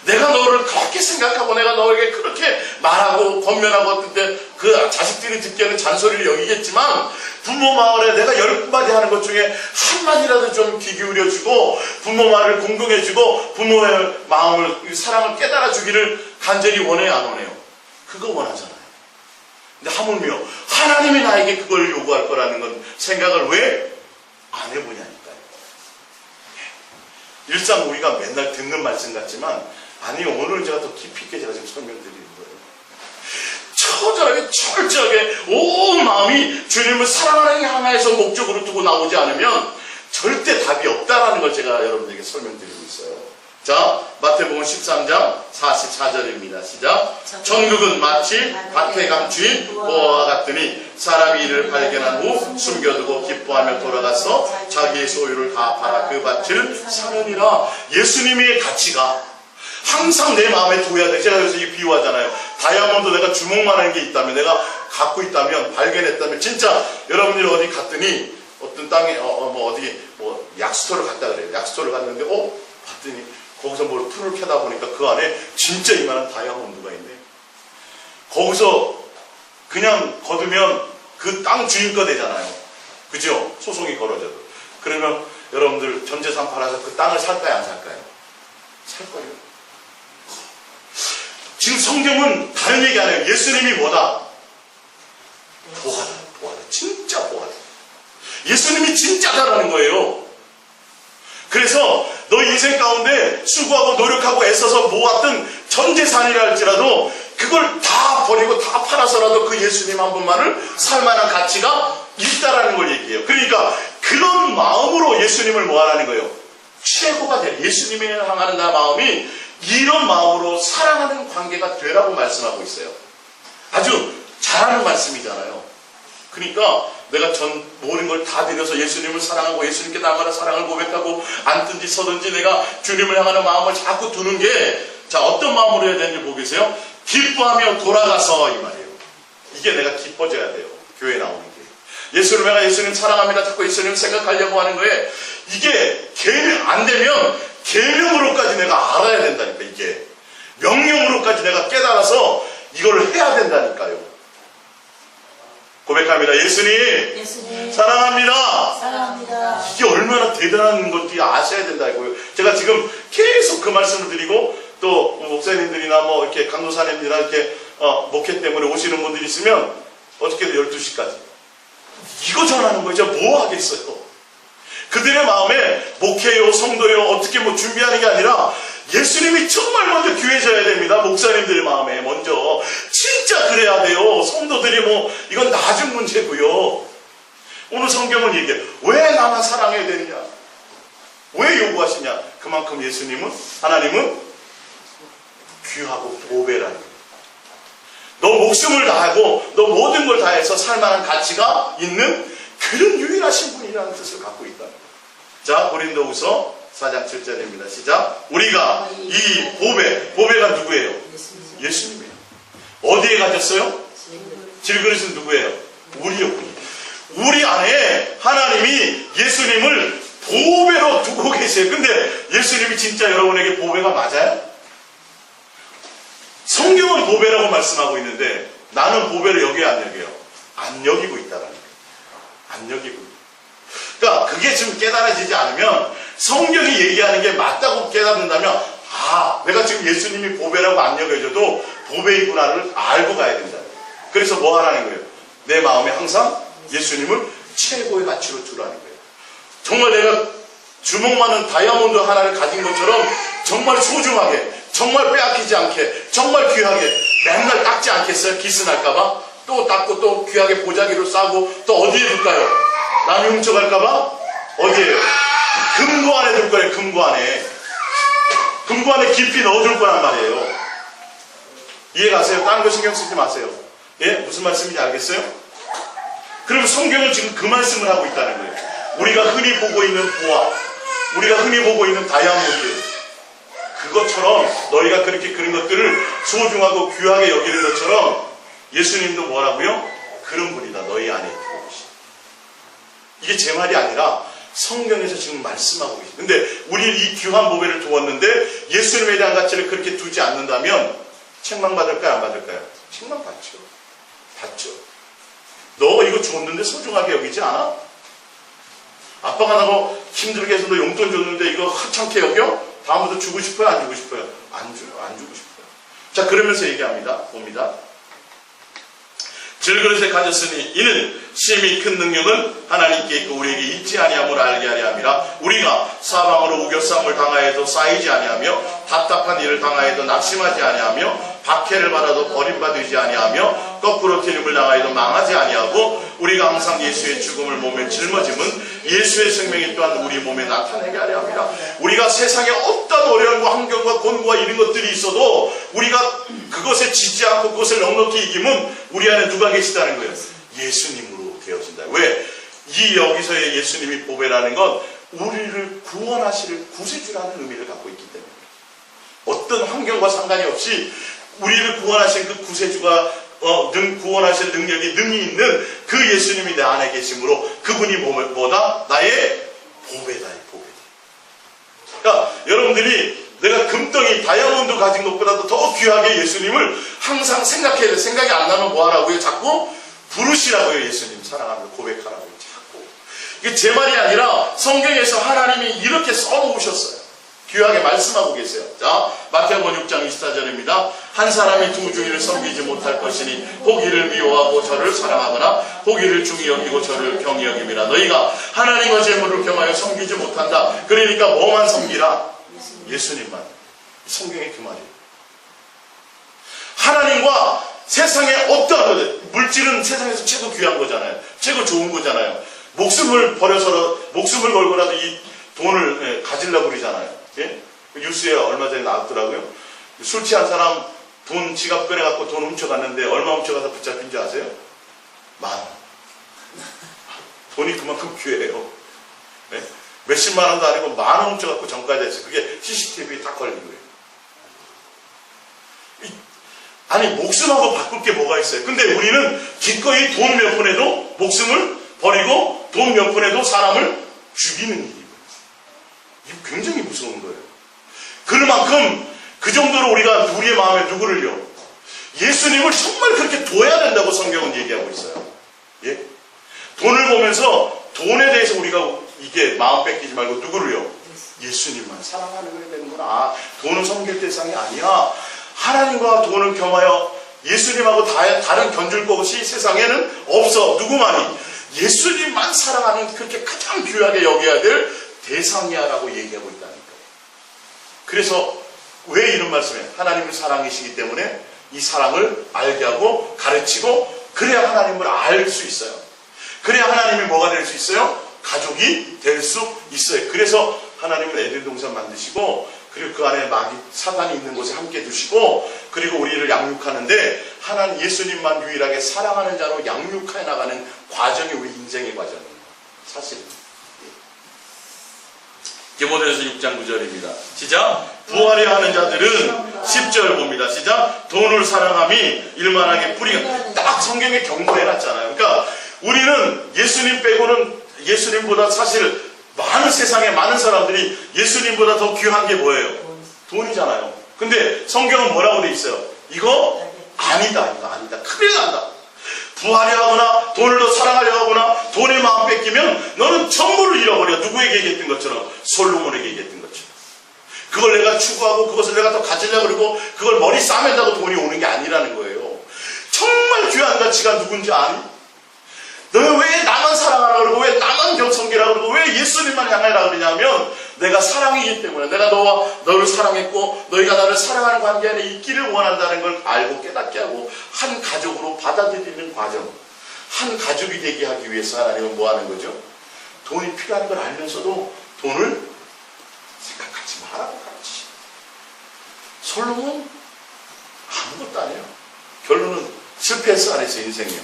내가 너를 그렇게 생각하고 내가 너에게 그렇게 말하고 권면하고 어떤 때 그 자식들이 듣기에는 잔소리를 여기겠지만 부모 마을에 내가 10마디 하는 것 중에 한마디라도 좀 귀 기울여주고 부모 말을 공경해주고 부모의 마음을, 사랑을 깨달아주기를 간절히 원해요, 안 원해요? 그거 원하잖아요. 근데 하물며 하나님이 나에게 그걸 요구할 거라는 건 생각을 왜 안 해보냐니까요. 일상 우리가 맨날 듣는 말씀 같지만 아니, 오늘 제가 더 깊이 있게 제가 지금 설명드리는 거예요. 처절하게 철저하게 온 마음이 주님을 사랑하는 향하에서 목적으로 두고 나오지 않으면 절대 답이 없다라는 걸 제가 여러분들에게 설명드리고 있어요. 자, 마태복음 13장 44절입니다. 시작. 천국은 마치 밭에 감추인 보화와 같으니 사람이 이를 발견한 후 숨겨두고 기뻐하며 돌아가서 자기의 소유를 다 팔아 그 밭을 사느니라. 예수님의 가치가 항상 내 마음에 둬야 돼. 제가 그래서 이 비유하잖아요. 다이아몬드 내가 주먹만한 게 있다면, 내가 갖고 있다면, 발견했다면, 진짜 여러분들이 어디 갔더니 어떤 땅에 어디 약수터를 갔다 그래요. 약수터를 갔는데 봤더니 거기서 뭘 풀을 켜다 보니까 그 안에 진짜 이만한 다이아몬드가 있네. 거기서 그냥 거두면 그 땅 주인 거 되잖아요. 그죠? 소송이 걸어져도. 그러면 여러분들 전 재산 팔아서 그 땅을 살까요, 안 살까요? 살 거예요. 지금 성경은 다른 얘기 안 해요. 예수님이 뭐다? 보화다. 보화다. 진짜 보화다. 예수님이 진짜다라는 거예요. 그래서 너 인생 가운데 수고하고 노력하고 애써서 모았던 전 재산이라 할지라도 그걸 다 버리고 다 팔아서라도 그 예수님 한 분만을 살만한 가치가 있다라는 걸 얘기해요. 그러니까 그런 마음으로 예수님을 뭐 하라는 거예요? 최고가 돼. 예수님에 향하는 나 마음이 이런 마음으로 사랑하는 관계가 되라고 말씀하고 있어요. 아주 잘하는 말씀이잖아요. 그러니까 내가 모든 걸 다 드려서 예수님을 사랑하고 예수님께 나가는 사랑을 고백하고 앉든지 서든지 내가 주님을 향하는 마음을 자꾸 두는 게, 자, 어떤 마음으로 해야 되는지 보겠어요? 기뻐하며 돌아가서, 이 말이에요. 이게 내가 기뻐져야 돼요. 교회 나오는 게. 내가 예수님 사랑합니다. 자꾸 예수님 생각하려고 하는 거에 이게 안 되면 계명으로까지 내가 알아야 된다니까. 이게 명령으로까지 내가 깨달아서 이걸 해야 된다니까요. 고백합니다. 예수님 사랑합니다. 사랑합니다. 이게 얼마나 대단한 건지 아셔야 된다고요. 제가 지금 계속 그 말씀을 드리고 또 목사님들이나 이렇게 강도사님들이나 이렇게 목회 때문에 오시는 분들이 있으면 어떻게든 12시까지 이거 전하는 거죠. 뭐 하겠어요. 그들의 마음에 목회요, 성도요, 어떻게 준비하는 게 아니라 예수님이 정말 먼저 귀해져야 됩니다. 목사님들의 마음에 먼저. 진짜 그래야 돼요. 성도들이 이건 나중 문제고요. 오늘 성경은 얘기해. 왜 나만 사랑해야 되느냐? 왜 요구하시냐? 그만큼 하나님은 귀하고 보배라는 거예요. 너 목숨을 다하고 너 모든 걸 다해서 살만한 가치가 있는 그런 유일하신 분이라는 뜻을 갖고 있다. 자, 고린도후서 4장 7절입니다. 시작. 우리가 이 보배가 누구예요? 예수님이에요. 어디에 가졌어요? 질그릇은 누구예요? 우리요. 우리 안에 하나님이 예수님을 보배로 두고 계세요. 근데 예수님이 진짜 여러분에게 보배가 맞아요? 성경은 보배라고 말씀하고 있는데 나는 보배를 여겨요, 안 여겨요? 안 여기고 있다라는 거예요. 안 여기고 있다. 그러니까 그게 지금 깨달아지지 않으면 성경이 얘기하는 게 맞다고 깨닫는다면 내가 지금 예수님이 보배라고 안 여겨져도 보배이구나를 알고 가야 된다. 그래서 뭐 하라는 거예요? 내 마음에 항상 예수님을 최고의 가치로 두라는 거예요. 정말 내가 주먹만한 다이아몬드 하나를 가진 것처럼 정말 소중하게, 정말 빼앗기지 않게, 정말 귀하게 맨날 닦지 않겠어요? 기스날까봐? 또 닦고 또 귀하게 보자기로 싸고 또 어디에 둘까요? 남이 훔쳐갈까봐? 어디에요? 금고 안에 둘 거예요. 금고 안에. 금고 안에 깊이 넣어둘 거란 말이에요. 이해가세요? 다른 거 신경 쓰지 마세요. 예? 무슨 말씀인지 알겠어요? 그럼 성경은 지금 그 말씀을 하고 있다는 거예요. 우리가 흔히 보고 있는 보화, 우리가 흔히 보고 있는 다이아몬드, 그것처럼 너희가 그렇게 그런 것들을 소중하고 귀하게 여기는 것처럼 예수님도 뭐라고요? 그런 분이다. 너희 안에 있고. 이게 제 말이 아니라 성경에서 지금 말씀하고 계십니다. 근데 우리는 이 귀한 보배를 두었는데 예수님에 대한 가치를 그렇게 두지 않는다면 책망받을까요? 안 받을까요? 책망받죠. 받죠. 너 이거 줬는데 소중하게 여기지 않아? 아빠가 나고 힘들게 해서 너 용돈 줬는데 이거 하찮게 여겨? 다음부터 주고 싶어요? 안 주고 싶어요? 안 줘요. 안 주고 싶어요. 자, 그러면서 얘기합니다. 봅니다. 질그릇에 가졌으니 이는 심히 큰 능력은 하나님께 있고 우리에게 있지 아니함을 알게 하려 함이라. 우리가 사방으로 우겨싸움을 당하여도 쌓이지 아니하며 답답한 일을 당하여도 낙심하지 아니하며 박해를 받아도 버림받지 아니하며 거꾸로 튀김을 당하여도 망하지 아니하고 우리가 항상 예수의 죽음을 몸에 짊어짐은 예수의 생명이 또한 우리 몸에 나타내게 하려 함이라. 우리가 세상에 어떤 어려움과 환경과 곤고와 이런 것들이 있어도 우리가 그것에 지지 않고 그것을 넉넉히 이기면 우리 안에 누가 계시다는 거예요? 예수님으로 되어진다. 왜? 이 여기서의 예수님이 보배라는 건 우리를 구원하실 구세주라는 의미를 갖고 있기 때문에 어떤 환경과 상관이 없이 우리를 구원하신 그 구세주가 구원하실 능력이 능히 있는 그 예수님이 내 안에 계심으로 그분이 뭐다? 나의 보배다. 보배다. 그러니까 여러분들이 내가 금덩이 다이아몬드 가진 것보다도 더 귀하게 예수님을 항상 생각해야 돼. 생각이 안 나면 뭐 하라고요? 자꾸 부르시라고요. 예수님 사랑하며 고백하라고요. 자꾸. 이게 제 말이 아니라 성경에서 하나님이 이렇게 써놓으셨어요. 귀하게 말씀하고 계세요. 자, 마태복음 6장 24절입니다. 한 사람이 두 주인을 섬기지 못할 것이니 보기를 미워하고 저를 사랑하거나 보기를 중히 여기고 저를 경히 여김이라. 너희가 하나님과 재물을 겸하여 섬기지 못한다. 그러니까 뭐만 섬기라? 예수님만. 성경의 그 말이에요. 하나님과 세상에 어떠한 물질은 세상에서 최고 귀한 거잖아요. 최고 좋은 거잖아요. 목숨을 걸고라도 이 돈을 가지려고 그러잖아요. 예? 뉴스에 얼마 전에 나왔더라고요. 술 취한 사람 돈 지갑 꺼내갖고 돈 훔쳐갔는데 얼마 훔쳐가서 붙잡힌 줄 아세요? 10,000원. 돈이 그만큼 귀해요. 예? 몇십만 원도 아니고 10,000원 훔쳐갖고 전과자 했어요. 그게 CCTV에 딱 걸린 거예요. 아니 목숨하고 바꿀 게 뭐가 있어요? 근데 우리는 기꺼이 돈 몇 푼에도 목숨을 버리고 돈 몇 푼에도 사람을 죽이는 일이에요. 이게 굉장히 무서운 거예요. 그만큼 그 정도로 우리가 우리의 마음에 누구를요? 예수님을 정말 그렇게 둬야 된다고 성경은 얘기하고 있어요. 예? 돈을 보면서 돈에 대해서 우리가 이게 마음 뺏기지 말고 누구를요? 예수님만 사랑하는 거야 되는구나. 아, 돈은 섬길 대상이 아니야. 하나님과 돈을 겸하여 예수님하고 다른 견줄 것이 세상에는 없어. 누구만이? 예수님만 사랑하는 그렇게 가장 귀하게 여겨야 될 대상이야 라고 얘기하고 있다니까요. 그래서 왜 이런 말씀이에요? 하나님은 사랑이시기 때문에 이 사랑을 알게 하고 가르치고 그래야 하나님을 알 수 있어요. 그래야 하나님이 뭐가 될 수 있어요? 가족이 될 수 있어요. 그래서 하나님은 에덴 동산 만드시고 그리고 그 안에 마귀 사단이 있는 곳에 함께 두시고 그리고 우리를 양육하는데 하나님 예수님만 유일하게 사랑하는 자로 양육해 나가는 과정이 우리 인생의 과정입니다. 사실입니다. 디모데전서 6장 9절입니다. 시작. 부활해야 하는 자들은 10절 봅니다. 시작. 돈을 사랑함이 일만하게 뿌리가 딱 성경에 경고해놨잖아요. 그러니까 우리는 예수님 빼고는 예수님보다 사실 많은 세상에 많은 사람들이 예수님보다 더 귀한 게 뭐예요? 돈이잖아요. 근데 성경은 뭐라고 돼 있어요? 이거 아니다. 이거 아니다. 큰일 난다. 부하려 하거나 돈을 더 사랑하려 하거나 돈에 마음 뺏기면 너는 전부를 잃어버려. 누구에게 얘기했던 것처럼? 솔로몬에게 얘기했던 것처럼. 그걸 내가 추구하고 그것을 내가 더 가지려고 그러고 그걸 머리 싸맨다고 돈이 오는 게 아니라는 거예요. 정말 귀한 가치가 누군지 아니? 너는 왜 나만 사랑하라 그러고 왜 나만 섬기라 그러고 왜 예수님만 향하라 그러냐면 내가 사랑이기 때문에 내가 너를 사랑했고 너희가 나를 사랑하는 관계 안에 있기를 원한다는 걸 알고 깨닫게 하고 한 가족으로 받아들이는 과정, 한 가족이 되게 하기 위해서 하나님은 뭐 하는 거죠? 돈이 필요한 걸 알면서도 돈을 생각하지 말라고 가르치시. 솔로몬 아무것도 안 해요. 결론은 실패했어 안 했어 인생이요?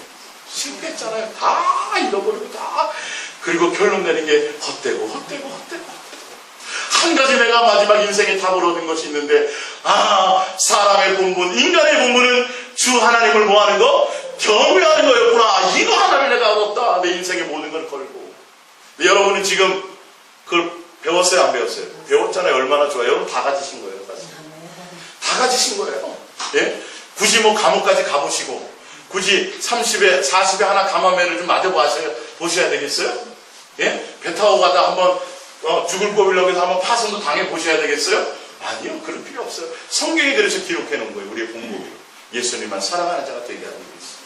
실패했잖아요. 다 잃어버리고 다. 그리고 결론 내는 게 헛되고. 한 가지 내가 마지막 인생에 답을 얻은 것이 있는데 사람의 본분, 인간의 본분은 주 하나님을 뭐하는 거? 경외하는 거였구나. 이거 하나를 내가 얻었다. 내 인생의 모든 걸 걸고. 여러분은 지금 다 가지신 거예요. 다 가지신 거예요. 예? 굳이 뭐 감옥까지 가보시고 굳이 30에 40에 하나 감화매를 좀 보셔야 되겠어요? 예? 배 타고 가다 한번 죽을 꼬빌럭 해서 한번 파손도 당해 보셔야 되겠어요? 아니요, 그럴 필요 없어요. 성경이 그래서 기록해 놓은 거예요. 우리의 본보기로. 예수님만 사랑하는 자가 되게 하는 게 있어요.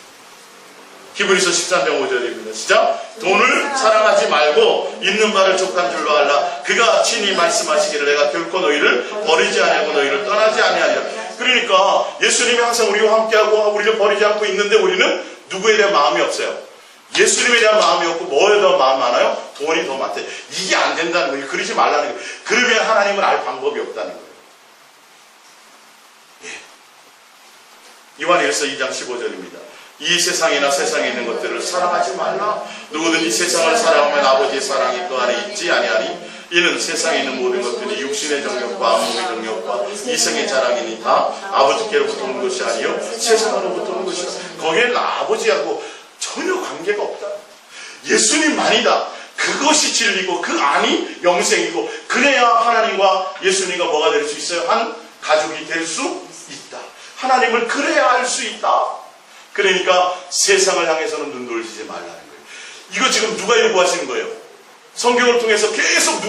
히브리서 13장 5절입니다. 시작. 돈을 사랑하지 말고 있는 바를 족한 줄로 알라. 그가 친히 말씀하시기를 내가 결코 너희를 버리지 아니하고 너희를 떠나지 아니하리라. 그러니까 예수님이 항상 우리와 함께하고 우리를 버리지 않고 있는데 우리는 누구에 대한 마음이 없어요. 예수님에 대한 마음이 없고 뭐에 대한 마음 많아요? 돈이 더 많대. 이게 안 된다는 거예요. 그러지 말라는 거예요. 그러면 하나님을 알 방법이 없다는 거예요. 예. 요한일서 2장 15절입니다. 이 세상이나 세상에 있는 것들을 사랑하지 말라. 누구든지 세상을 사랑하면 아버지의 사랑이 그 안에 있지 아니하니 이는 세상에 있는 모든 것들이 육신의 정욕과 몸의 정욕과 이성의 자랑이니 다 아버지께로부터 온 것이 아니요 세상으로부터 온 것이다. 거기에는 아버지하고 전혀 관계가 없다. 예수님만이다. 그것이 진리고 그 안이 영생이고 그래야 하나님과 예수님과 뭐가 될 수 있어요? 한 가족이 될 수 있다. 하나님을 그래야 알 수 있다. 그러니까 세상을 향해서는 눈 돌리지 말라는 거예요. 이거 지금 누가 요구하시는 거예요? 성경을 통해서 계속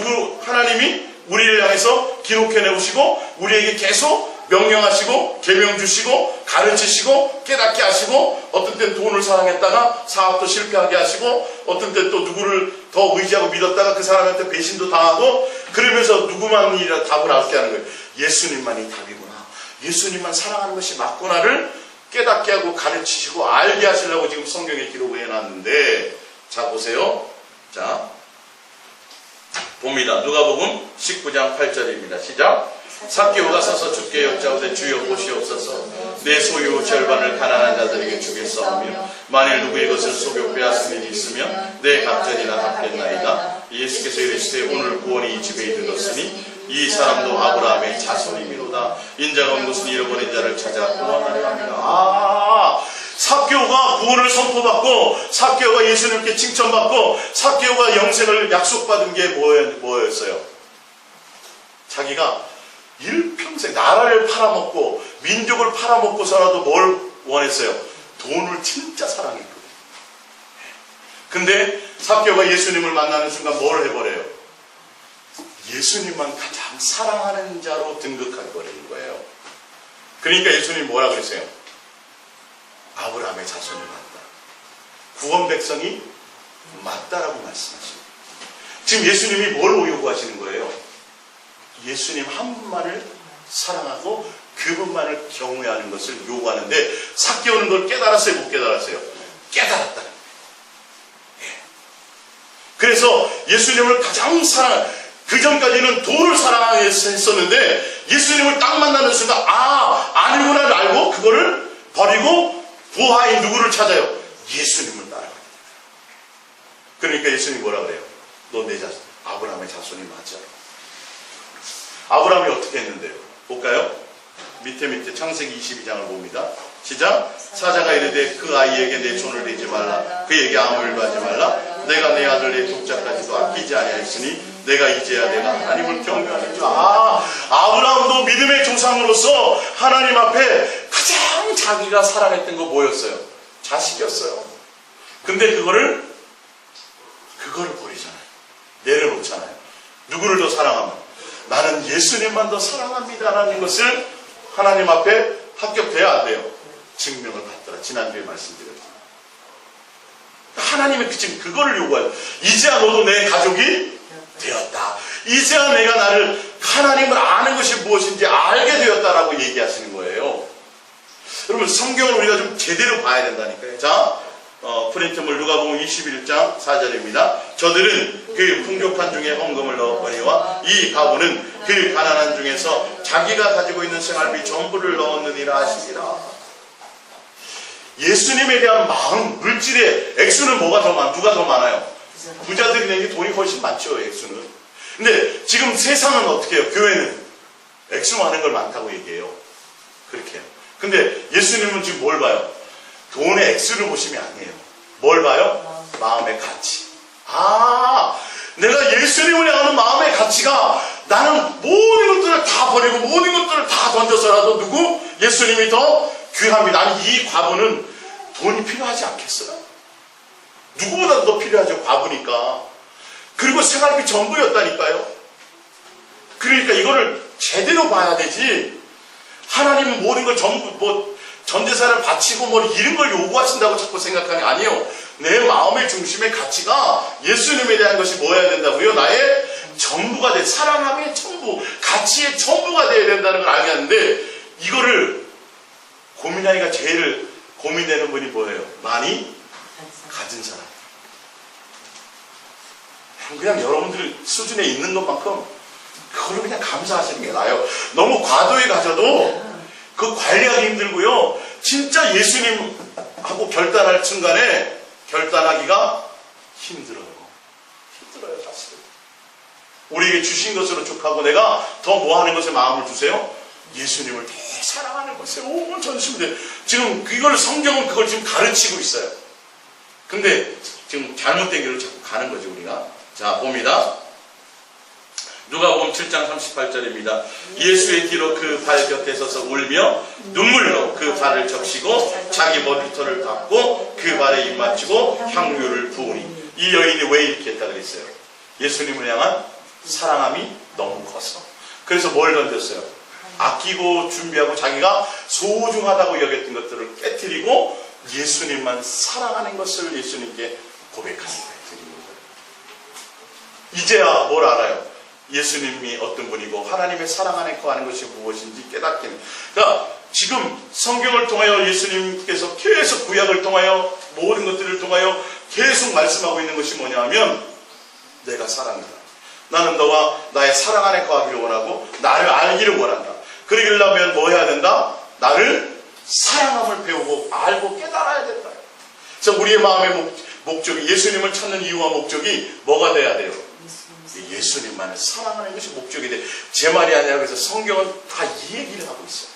하나님이 우리를 향해서 기록해 내오시고 우리에게 계속 명령하시고 계명 주시고 가르치시고 깨닫게 하시고 어떤 땐 돈을 사랑했다가 사업도 실패하게 하시고 어떤 땐 또 누구를 더 의지하고 믿었다가 그 사람한테 배신도 당하고 그러면서 누구만이라 답을 알게 하는 거예요. 예수님만이 답이구나. 예수님만 사랑하는 것이 맞구나를 깨닫게 하고 가르치시고 알게 하시려고 지금 성경에 기록을 해놨는데 자 보세요. 자 봅니다. 누가복음 19장 8절입니다. 시작. 삭개오가 서서 주께 여짜오되 주여 보시옵소서 내 소유 절반을 가난한 자들에게 주겠사오며 만일 누구의 것을 속여 빼앗은 일이 있으면 내 갑절이나 갚겠나이다. 예수께서 이르시되 오늘 구원이 이 집에 이르렀으니 이 사람도 아브라함의 자손이미로다. 인자가 온 것은 잃어버린 자를 찾아 구원하려 합니다. 삭개오가 구원을 선포받고 삭개오가 예수님께 칭찬받고 삭개오가 영생을 약속받은 게 뭐였어요? 자기가 일평생 나라를 팔아먹고 민족을 팔아먹고서라도 뭘 원했어요? 돈을 진짜 사랑했거든요. 근데 삭개오가 예수님을 만나는 순간 뭘 해버려요? 예수님만 가장 사랑하는 자로 등극해버리는 거예요. 그러니까 예수님이 뭐라 그랬어요? 아브라함의 자손이 맞다. 구원 백성이 맞다라고 말씀하십니다. 지금 예수님이 뭘 요구하시는 거예요? 예수님 한 분만을 사랑하고 그분만을 경외하는 것을 요구하는데 삭개오는 걸 깨달았어요? 못 깨달았어요? 깨달았다는 거예요. 그래서 예수님을 가장 그 전까지는 돈을 사랑했었는데 예수님을 딱 만나는 순간 아니구나를 알고 그거를 버리고 부하인 누구를 찾아요? 예수님을 따라가요. 그러니까 예수님이 뭐라 그래요? 너 내 자손, 아브라함의 자손이 맞아. 아브라함이 어떻게 했는데요? 볼까요? 밑에 창세기 22장을 봅니다. 시작. 사자가 이르되 그 아이에게 내 손을 대지 말라. 그에게 아무 일도 하지 말라. 내가 내 아들 내 독자까지도 아끼지 아니하였으니 내가 이제야 내가 하나님을 경외하는 줄. 아브라함도 믿음의 조상으로서 하나님 앞에 가장 자기가 사랑했던 거 뭐였어요? 자식이었어요. 근데 그거를 버리잖아요. 내려놓잖아요. 누구를 더 사랑하면? 나는 예수님만 더 사랑합니다라는 것을 하나님 앞에 합격돼야 안 돼요. 증명을 받더라. 지난주에 말씀드렸잖아요. 하나님은 지금 그거를 요구해요. 이제야 너도 내 가족이 되었다. 이제야 내가 나를 하나님을 아는 것이 무엇인지 알게 되었다라고 얘기하시는 거예요. 여러분 성경을 우리가 좀 제대로 봐야 된다니까요. 자, 프린트물 누가복음 21장 4절입니다. 저들은 그 풍족한 중에 헌금을 넣었거니와 이 바보는 그 가난한 중에서 자기가 가지고 있는 생활비 전부를 넣었느니라 하시니라. 예수님에 대한 마음, 물질의 액수는 누가 더 많아요? 부자들이 낸 게 돈이 훨씬 많죠, 액수는. 근데 지금 세상은 어떻게 해요? 교회는 액수 많은 걸 많다고 얘기해요. 그렇게 해요. 근데 예수님은 지금 뭘 봐요? 돈의 액수를 보시면 아니에요. 뭘 봐요? 마음의 가치. 내가 예수님을 향하는 마음의 가치가 나는 모든 것들을 다 버리고 모든 것들을 다 던져서라도 누구? 예수님이 더 귀합니다. 아니, 이 과부는 돈이 필요하지 않겠어요? 누구보다도 더 필요하죠. 과부니까. 그리고 생활비 전부였다니까요. 그러니까 이거를 제대로 봐야 되지. 하나님은 모든 걸 전부 뭐 전재산을 바치고 뭐 이런 걸 요구하신다고 자꾸 생각하는 게 아니에요. 내 마음의 중심의 가치가 예수님에 대한 것이 뭐여야 된다고요? 나의 전부가 돼. 사랑함의 전부, 가치의 전부가 돼야 된다는 걸 알겠는데, 이거를 고민하기가 제일 고민되는 분이 뭐예요? 많이 가진 사람. 그냥 여러분들 수준에 있는 것만큼 그걸로 그냥 감사하시는 게 나아요. 너무 과도히 가져도 그 관리하기 힘들고요. 진짜 예수님하고 결단할 순간에 결단하기가 힘들어요. 힘들어요, 사실은. 우리에게 주신 것으로 족하고 내가 더 뭐 하는 것에 마음을 두세요? 예수님을 더 사랑하는 것에 온 전심을. 지금 이걸 성경은 그걸 지금 가르치고 있어요. 근데 지금 잘못된 길로 자꾸 가는 거죠, 우리가. 자, 봅니다. 누가복음 7장 38절입니다. 예수의 뒤로 그 발 곁에 서서 울며 눈물로 그 발을 적시고 자기 머리털을 닦고 그 발에 입 맞추고 향유를 부으니. 이 여인이 왜 이렇게 했다 그랬어요? 예수님을 향한 사랑함이 너무 커서. 그래서 뭘 던졌어요? 아끼고 준비하고 자기가 소중하다고 여겼던 것들을 깨뜨리고 예수님만 사랑하는 것을 예수님께 고백하는 거예요. 이제야 뭘 알아요? 예수님이 어떤 분이고 하나님의 사랑 안에 거하는 것이 무엇인지 깨닫게 됩니다. 그러니까 지금 성경을 통하여 예수님께서 계속 구약을 통하여 모든 것들을 통하여 계속 말씀하고 있는 것이 뭐냐 하면, 내가 사랑이다. 나는 너와 나의 사랑 안에 거하기를 원하고 나를 알기를 원한다. 그러려면 뭐 해야 된다? 나를 사랑함을 배우고 알고 깨달아야 된다. 그래서 우리의 마음의 목적이, 예수님을 찾는 이유와 목적이 뭐가 돼야 돼요? 예수님만을 사랑하는 것이 목적이 돼. 제 말이 아니라, 그래서 성경은 다 이 얘기를 하고 있어요.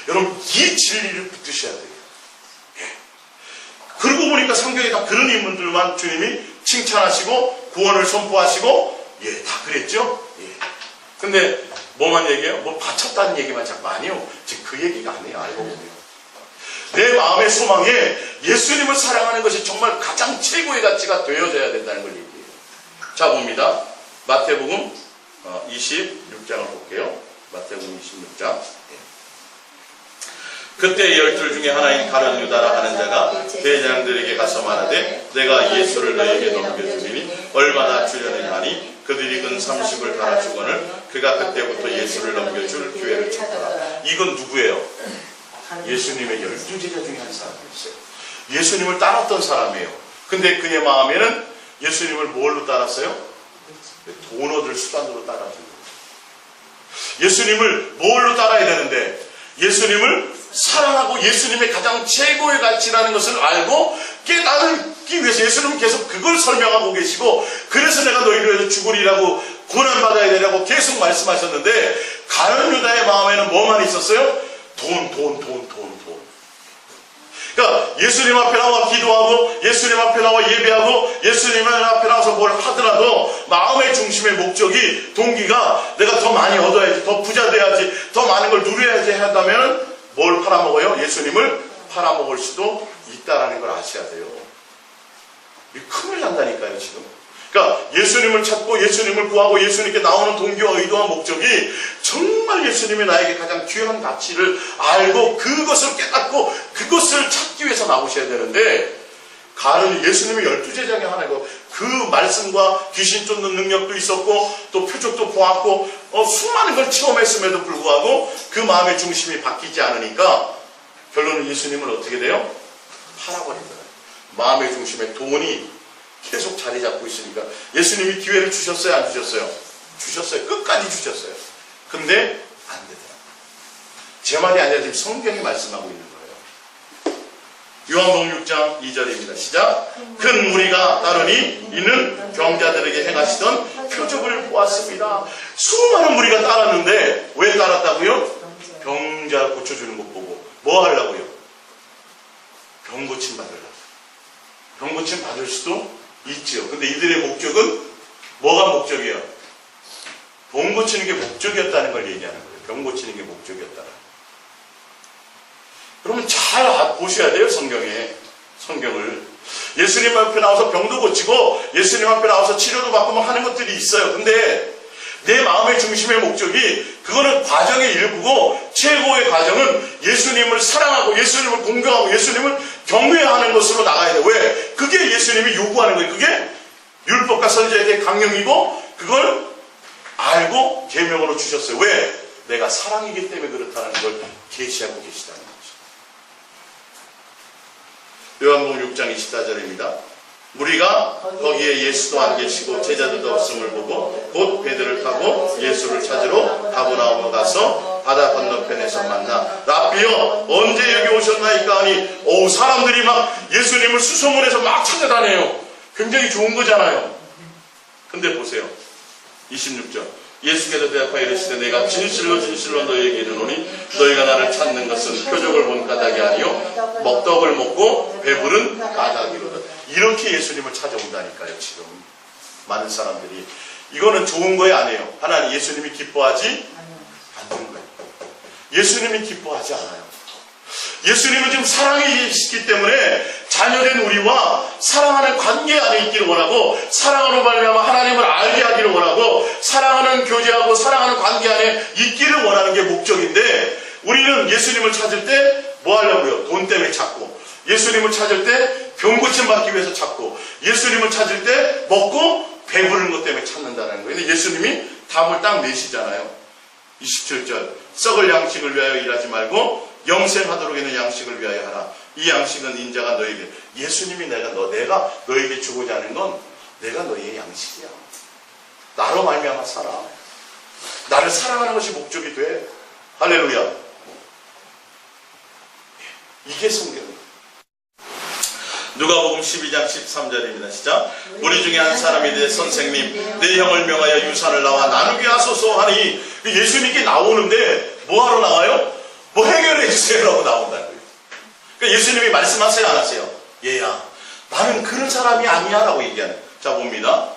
여러분, 이 진리를 붙드셔야 돼요. 예. 그러고 보니까 성경에 다 그런 인물들만 주님이 칭찬하시고 구원을 선포하시고, 예, 다 그랬죠. 예. 근데 뭐만 얘기해요? 뭐 바쳤다는 얘기만 자꾸 안 해요. 지금 그 얘기가 아니에요. 알고 보면 내 마음의 소망에 예수님을 사랑하는 것이 정말 가장 최고의 가치가 되어져야 된다는 걸 얘기해요. 자, 봅니다. 마태복음 26장을 볼게요. 마태복음 26장. 그때 12 중에 하나인 가룟 유다라 하는 자가 대장들에게 가서 말하되, 내가 예수를 너에게 넘겨주리니 얼마나 주려느냐 하니, 그들이 근 30을 달아주거늘 그가 그때부터 예수를 넘겨줄 기회를 찾더라. 이건 누구예요? 예수님의 12제자 중에 한 사람이었어요. 예수님을 따랐던 사람이에요. 근데 그의 마음에는 예수님을 뭘로 따랐어요? 돈 얻을 수단으로 따라준 거예요. 예수님을 뭘로 따라야 되는데, 예수님을 사랑하고 예수님의 가장 최고의 가치라는 것을 알고 깨닫기 위해서 예수님은 계속 그걸 설명하고 계시고, 그래서 내가 너희를 위해서 죽으리라고 고난받아야 되라고 계속 말씀하셨는데, 가룟 유다의 마음에는 뭐만 있었어요? 돈. 그러니까 예수님 앞에 나와 기도하고 예수님 앞에 나와 예배하고 예수님 앞에 나와서 뭘 하더라도 마음의 중심의 목적이, 동기가 내가 더 많이 얻어야지, 더 부자 돼야지, 더 많은 걸 누려야지 한다면 뭘 팔아먹어요? 예수님을 팔아먹을 수도 있다라는 걸 아셔야 돼요. 큰일 난다니까요, 지금. 그러니까 예수님을 찾고 예수님을 구하고 예수님께 나오는 동기와 의도와 목적이 정말 예수님이 나에게 가장 귀한 가치를 알고 그것을 깨닫고 그것을 찾기 위해서 나오셔야 되는데, 가룟 예수님의 12제자 중에 하나고, 그 말씀과 귀신 쫓는 능력도 있었고 또 표적도 보았고 수많은 걸 체험했음에도 불구하고 그 마음의 중심이 바뀌지 않으니까 결론은 예수님을 어떻게 돼요? 팔아버리더라고요. 마음의 중심에 돈이 계속 자리 잡고 있으니까. 예수님이 기회를 주셨어요, 안 주셨어요? 주셨어요. 끝까지 주셨어요. 근데 안 되더라고요. 제 말이 아니라 지금 성경이 말씀하고 있는 거예요. 요한복음 6장 2절입니다. 시작. 큰 무리가 따르니 이는 병자들에게 행하시던 표적을 보았습니다. 수많은 무리가 따랐는데 왜 따랐다고요? 병자 고쳐주는 것 보고. 뭐 하려고요? 병 고침 받으려고. 병 고침 받을 수도 있죠. 근데 이들의 목적은 뭐가 목적이에요? 병 고치는 게 목적이었다는 걸 얘기하는 거예요. 병 고치는 게 목적이었다. 그러면 잘 보셔야 돼요, 성경을. 예수님 앞에 나와서 병도 고치고 예수님 앞에 나와서 치료도 받고 뭐 하는 것들이 있어요. 근데 내 마음의 중심의 목적이 그거는 과정의 일부고 최고의 과정은 예수님을 사랑하고 예수님을 공경하고 예수님을 경외하는 것으로 나가야 돼요. 왜? 그게 예수님이 요구하는 거예요. 그게 율법과 선지자에 대해 강령이고 그걸 알고 계명으로 주셨어요. 왜? 내가 사랑이기 때문에 그렇다는 걸 계시하고 계시다는 거죠. 요한복음 6장 24절입니다. 우리가 거기에 예수도 안 계시고 제자들도 없음을 보고 곧 배들을 타고 예수를 찾으러 가버나움으로 가서 바다 건너편에서 만나 랍비여 언제 여기 오셨나이까 하니 사람들이 막 예수님을 수소문해서 막 찾아다녀요. 굉장히 좋은 거잖아요. 근데 보세요. 26절 예수께서 대답하여 이르시되 내가 진실로 너희에게 이르노니 너희가 나를 찾는 것은 표적을 본 까닭이 아니요 먹떡을 먹고 배부른 까닭이로다. 이렇게 예수님을 찾아온다니까요. 지금 많은 사람들이 이거는 좋은 거예요, 아니에요? 하나님 예수님이 기뻐하지 않는 거예요. 예수님이 기뻐하지 않아요. 예수님은 지금 사랑이시기 때문에 자녀된 우리와 사랑하는 관계 안에 있기를 원하고 사랑으로 말미암아 하나님을 알게 하기를 원하고 사랑하는 교제하고 사랑하는 관계 안에 있기를 원하는 게 목적인데 우리는 예수님을 찾을 때 뭐 하려고요? 돈 때문에 찾고 예수님을 찾을 때 병 고침 받기 위해서 찾고 예수님을 찾을 때 먹고 배부른 것 때문에 찾는다는 거예요. 예수님이 답을 딱 내시잖아요. 27절 썩을 양식을 위하여 일하지 말고 영생하도록 있는 양식을 위하여 하라. 이 양식은 인자가 너에게 예수님이 내가 너에게 주고자 하는 건 내가 너희의 양식이야. 나로 말미암아 살아. 나를 사랑하는 것이 목적이 돼. 할렐루야. 이게 성경이에요. 누가복음 12장 13절입니다. 시작. 우리 중에 한 사람이 이르되 선생님 내 형을 명하여 유산을 나와 나누게 하소서 하니 예수님께 나오는데 뭐하러 나와요? 뭐 해결해 주세요라고 나온다고요. 그러니까 예수님이 말씀하세요 안 하세요? 얘야 나는 그런 사람이 아니야 라고 얘기하는 거예요. 자 봅니다.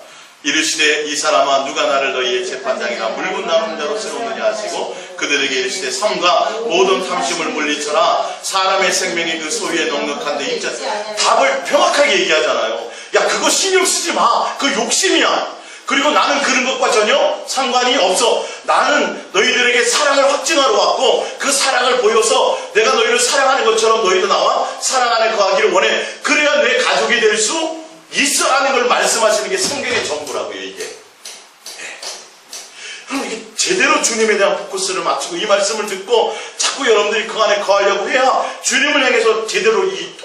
이르시되 이 사람아 누가 나를 너희의 재판장이나 물건 나누는 자로 세우느냐 하시고 그들에게 이르시되 삼가 모든 탐심을 물리쳐라. 사람의 생명이 그 소유에 넉넉한데 입자. 답을 명확하게 얘기하잖아요. 야 그거 신경 쓰지 마. 그 욕심이야. 그리고 나는 그런 것과 전혀 상관이 없어. 나는 너희들에게 사랑을 확증하러 왔고 그 사랑을 보여서 내가 너희를 사랑하는 것처럼 너희도 나와 사랑 안에 거하기를 원해. 그래야 내 가족이 될 수 있어라는 걸 말씀하시는 게 성경의 전부라고요. 이게. 그럼 이게 제대로 주님에 대한 포커스를 맞추고 이 말씀을 듣고 자꾸 여러분들이 그 안에 거하려고 해야 주님을 향해서 제대로 이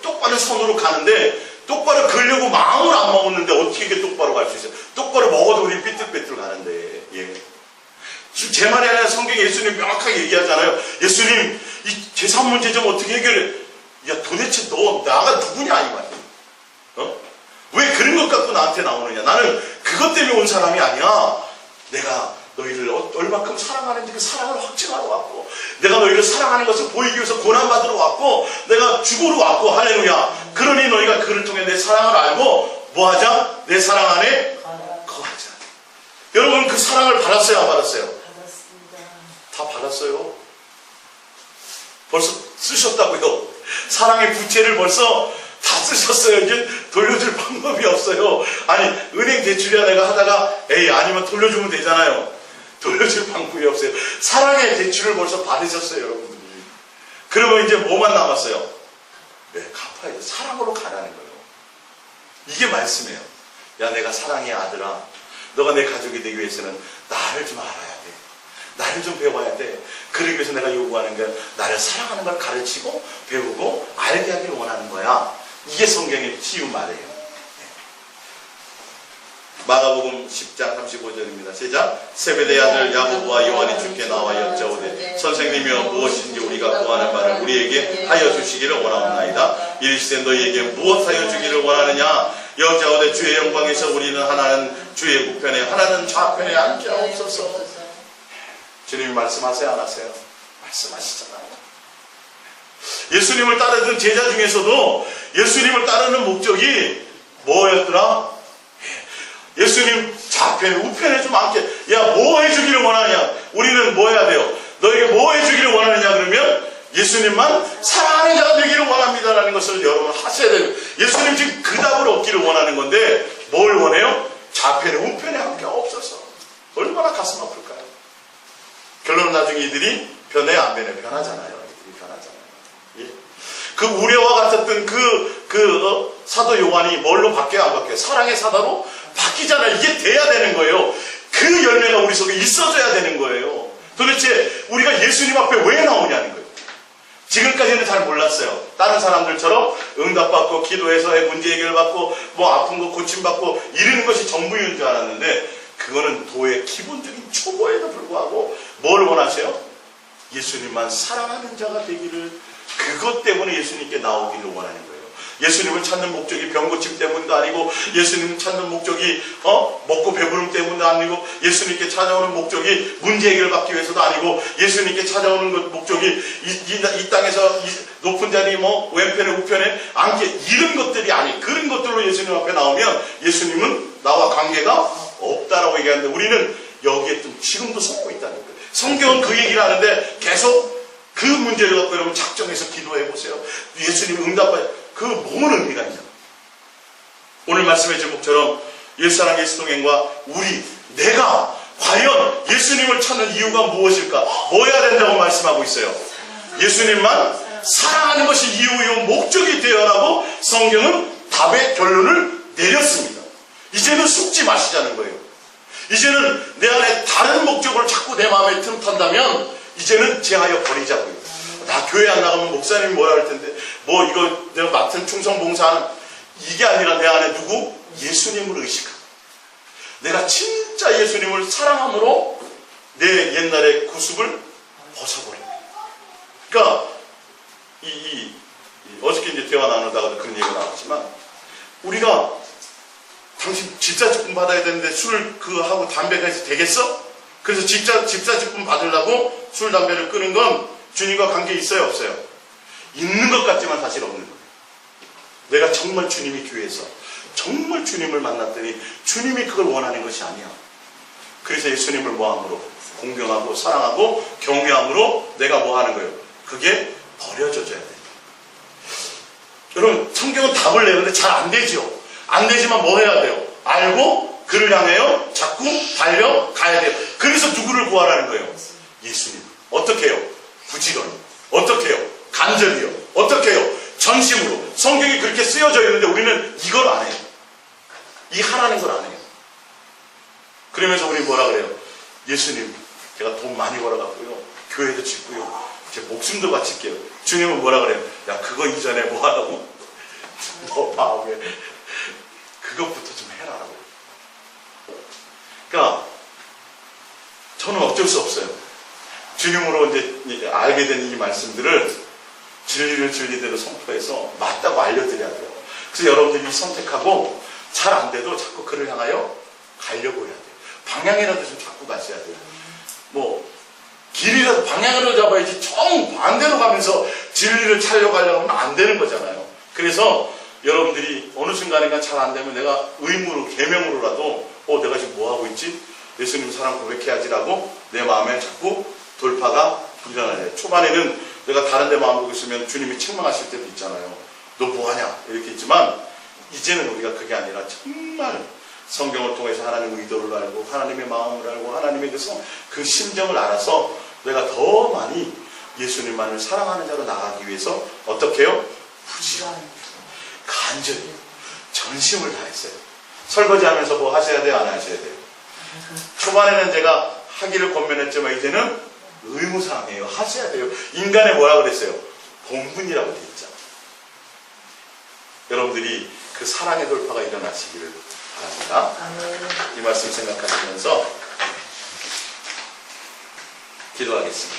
똑바로 선으로 가는데 똑바로 걸려고 마음을 안 먹었는데 어떻게 이렇게 똑바로 갈 수 있어요? 똑바로 먹어도 우리 삐뚤빼뚤 가는데. 예. 지금 제 말이 아니라 성경에 예수님 명확하게 얘기하잖아요. 예수님 이 재산 문제 좀 어떻게 해결해? 야 도대체 나가 누구냐 이 말이야. 왜 그런 것 갖고 나한테 나오느냐? 나는 그것 때문에 온 사람이 아니야. 내가 너희를 얼마큼 사랑하는지 그 사랑을 확증하러 왔고 내가 너희를 사랑하는 것을 보이기 위해서 고난받으러 왔고 내가 죽으러 왔고 할렐루야. 그러니 너희가 그를 통해 내 사랑을 알고 뭐하자? 내 사랑 안에 거하자. 여러분 그 사랑을 받았어요 안 받았어요? 받았습니다. 다 받았어요. 벌써 쓰셨다고요. 사랑의 부채를 벌써 다 쓰셨어요. 이제 돌려줄 방법이 없어요. 아니 은행 대출이야 내가 하다가 아니면 돌려주면 되잖아요. 돌려줄 방법이 없어요. 사랑의 대출을 벌써 받으셨어요 여러분들이. 그러면 이제 뭐만 남았어요? 네, 갚아야 돼. 사랑으로 가라는 거예요. 이게 말씀이에요. 야 내가 사랑의 아들아 너가 내 가족이 되기 위해서는 나를 좀 알아야 돼. 나를 좀 배워야 돼. 그러기 위해서 내가 요구하는 건 나를 사랑하는 걸 가르치고 배우고 알게 하기를 원하는 거야. 이게 성경의 쉬운 말이에요. 마가복음 10장 35절입니다. 시작. 세베대의 아들 야고보와 요한이 주께 나와 여짜오되 선생님이여 무엇인지 우리가 구하는 바를 우리에게 하여 주시기를 원하옵나이다. 이르시되 너희에게 무엇하여 주기를 원하느냐? 여짜오되 주의 영광에서 우리는 하나는 주의 우편에 하나는 좌편에 앉게 하옵소서. 주님이 말씀하세요 안 하세요? 말씀하시잖아요. 예수님을 따르던 제자 중에서도 예수님을 따르는 목적이 뭐였더라? 예수님 좌편에 우편에 좀 앉게. 야, 뭐 해주기를 원하냐? 우리는 뭐 해야 돼요? 너에게 뭐 해주기를 원하느냐? 그러면 예수님만 사랑하는 자가 되기를 원합니다라는 것을 여러분 하셔야 돼요. 예수님 지금 그 답을 얻기를 원하는 건데 뭘 원해요? 좌편에 우편에 함께 없어서. 얼마나 가슴 아플까요? 결론은 나중에 이들이 변해 안 변해? 변하잖아요. 이들이 변하잖아요. 예? 그 우레와 같았던 사도 요한이 뭘로 바뀌어요? 안 바뀌어요? 사랑의 사도로 바뀌잖아요. 이게 돼야 되는 거예요. 그 열매가 우리 속에 있어져야 되는 거예요. 도대체 우리가 예수님 앞에 왜 나오냐는 거예요. 지금까지는 잘 몰랐어요. 다른 사람들처럼 응답받고 기도해서 문제 해결받고 뭐 아픈 거 고침받고 이러는 것이 전부인 줄 알았는데 그거는 도의 기본적인 초보에도 불구하고 뭘 원하세요? 예수님만 사랑하는 자가 되기를, 그것 때문에 예수님께 나오기를 원하는 거예요. 예수님을 찾는 목적이 병고침 때문도 아니고, 예수님을 찾는 목적이 먹고 배부름 때문도 아니고, 예수님께 찾아오는 목적이 문제 해결을 받기 위해서도 아니고, 예수님께 찾아오는 목적이 이 땅에서 높은 자리 왼편에 우편에 앉게, 이런 것들이 아니, 그런 것들로 예수님 앞에 나오면 예수님은 나와 관계가 없다라고 얘기하는데, 우리는 여기에 좀 지금도 속고 있다는 거예요. 성경은 그 얘기를 하는데 계속 그 문제를 갖고 여러분 작정해서 기도해 보세요. 예수님 응답받아요. 그 뭔 의미가 있냐? 오늘 말씀의 제목처럼 옛사랑 예수동행과 내가 과연 예수님을 찾는 이유가 무엇일까? 뭐 해야 된다고 말씀하고 있어요? 예수님만 사랑하는 것이 이유요 목적이 되어라고 성경은 답의 결론을 내렸습니다. 이제는 속지 마시자는 거예요. 이제는 내 안에 다른 목적으로 자꾸 내 마음에 틈탄다면 이제는 제하여 버리자고요. 나 교회 안 나가면 목사님이 뭐라 할 텐데 이거 내가 맡은 충성봉사하는, 이게 아니라 내 안에 누구? 예수님을 의식하고 내가 진짜 예수님을 사랑함으로 내 옛날의 구습을 벗어버립니다. 그러니까 어저께 이제 대화 나누다가도 그런 얘기가 나왔지만, 우리가 당신 집사직분 받아야 되는데 술을 하고 담배가 해서 되겠어? 그래서 집사직분 받으려고 술 담배를 끄는 건 주님과 관계 있어요, 없어요? 있는 것 같지만 사실 없는 거예요. 내가 정말 주님이 교회에서 정말 주님을 만났더니 주님이 그걸 원하는 것이 아니야. 그래서 예수님을 뭐함으로? 공경하고 사랑하고 경외함으로 내가 뭐 하는 거예요? 그게 버려져야 돼요. 여러분, 성경은 답을 내는데 잘 안 되죠. 안 되지만 뭐 해야 돼요? 알고 그를 향하여 자꾸 달려가야 돼요. 그래서 누구를 구하라는 거예요? 예수님. 어떻게 해요? 부지런히. 어떻게 해요? 간절히요. 어떻게 해요? 전심으로. 성경이 그렇게 쓰여져 있는데 우리는 이걸 안 해요. 이 하라는 걸 안 해요. 그러면서 우리 뭐라 그래요? 예수님, 제가 돈 많이 벌어갖고요, 교회도 짓고요, 제 목숨도 바칠게요. 주님은 뭐라 그래요? 야, 그거 이전에 뭐 하라고? 너 마음에 그것부터 좀 해라라고. 그러니까 저는 어쩔 수 없어요. 주님으로 이제 알게 된 이 말씀들을 진리를 진리대로 선포해서 맞다고 알려드려야 돼요. 그래서 여러분들이 선택하고 잘 안 돼도 자꾸 그를 향하여 가려고 해야 돼요. 방향이라도 좀 자꾸 가셔야 돼요. 길이라도 방향으로 잡아야지 정반대로 가면서 진리를 찾으려고 하려고 하면 안 되는 거잖아요. 그래서 여러분들이 어느 순간인가 잘 안 되면 내가 의무로, 계명으로라도 내가 지금 뭐 하고 있지? 예수님 사랑 고백해야지라고 내 마음에 자꾸 돌파가 일어나요. 초반에는 내가 다른 데 마음 보고 있으면 주님이 책망하실 때도 있잖아요. 너 뭐하냐? 이렇게 있지만 이제는 우리가 그게 아니라 정말 성경을 통해서 하나님의 의도를 알고 하나님의 마음을 알고 하나님의 그 심정을 알아서 내가 더 많이 예수님만을 사랑하는 자로 나가기 위해서 어떻게 해요? 부지런히, 간절히, 전심을 다했어요. 설거지하면서 뭐 하셔야 돼요? 안 하셔야 돼요? 초반에는 제가 하기를 권면했지만 이제는 의무사항이에요. 하셔야 돼요. 인간의 뭐라 그랬어요? 본분이라고 돼 있죠. 여러분들이 그 사랑의 돌파가 일어나시기를 바랍니다. 이 말씀 생각하시면서 기도하겠습니다.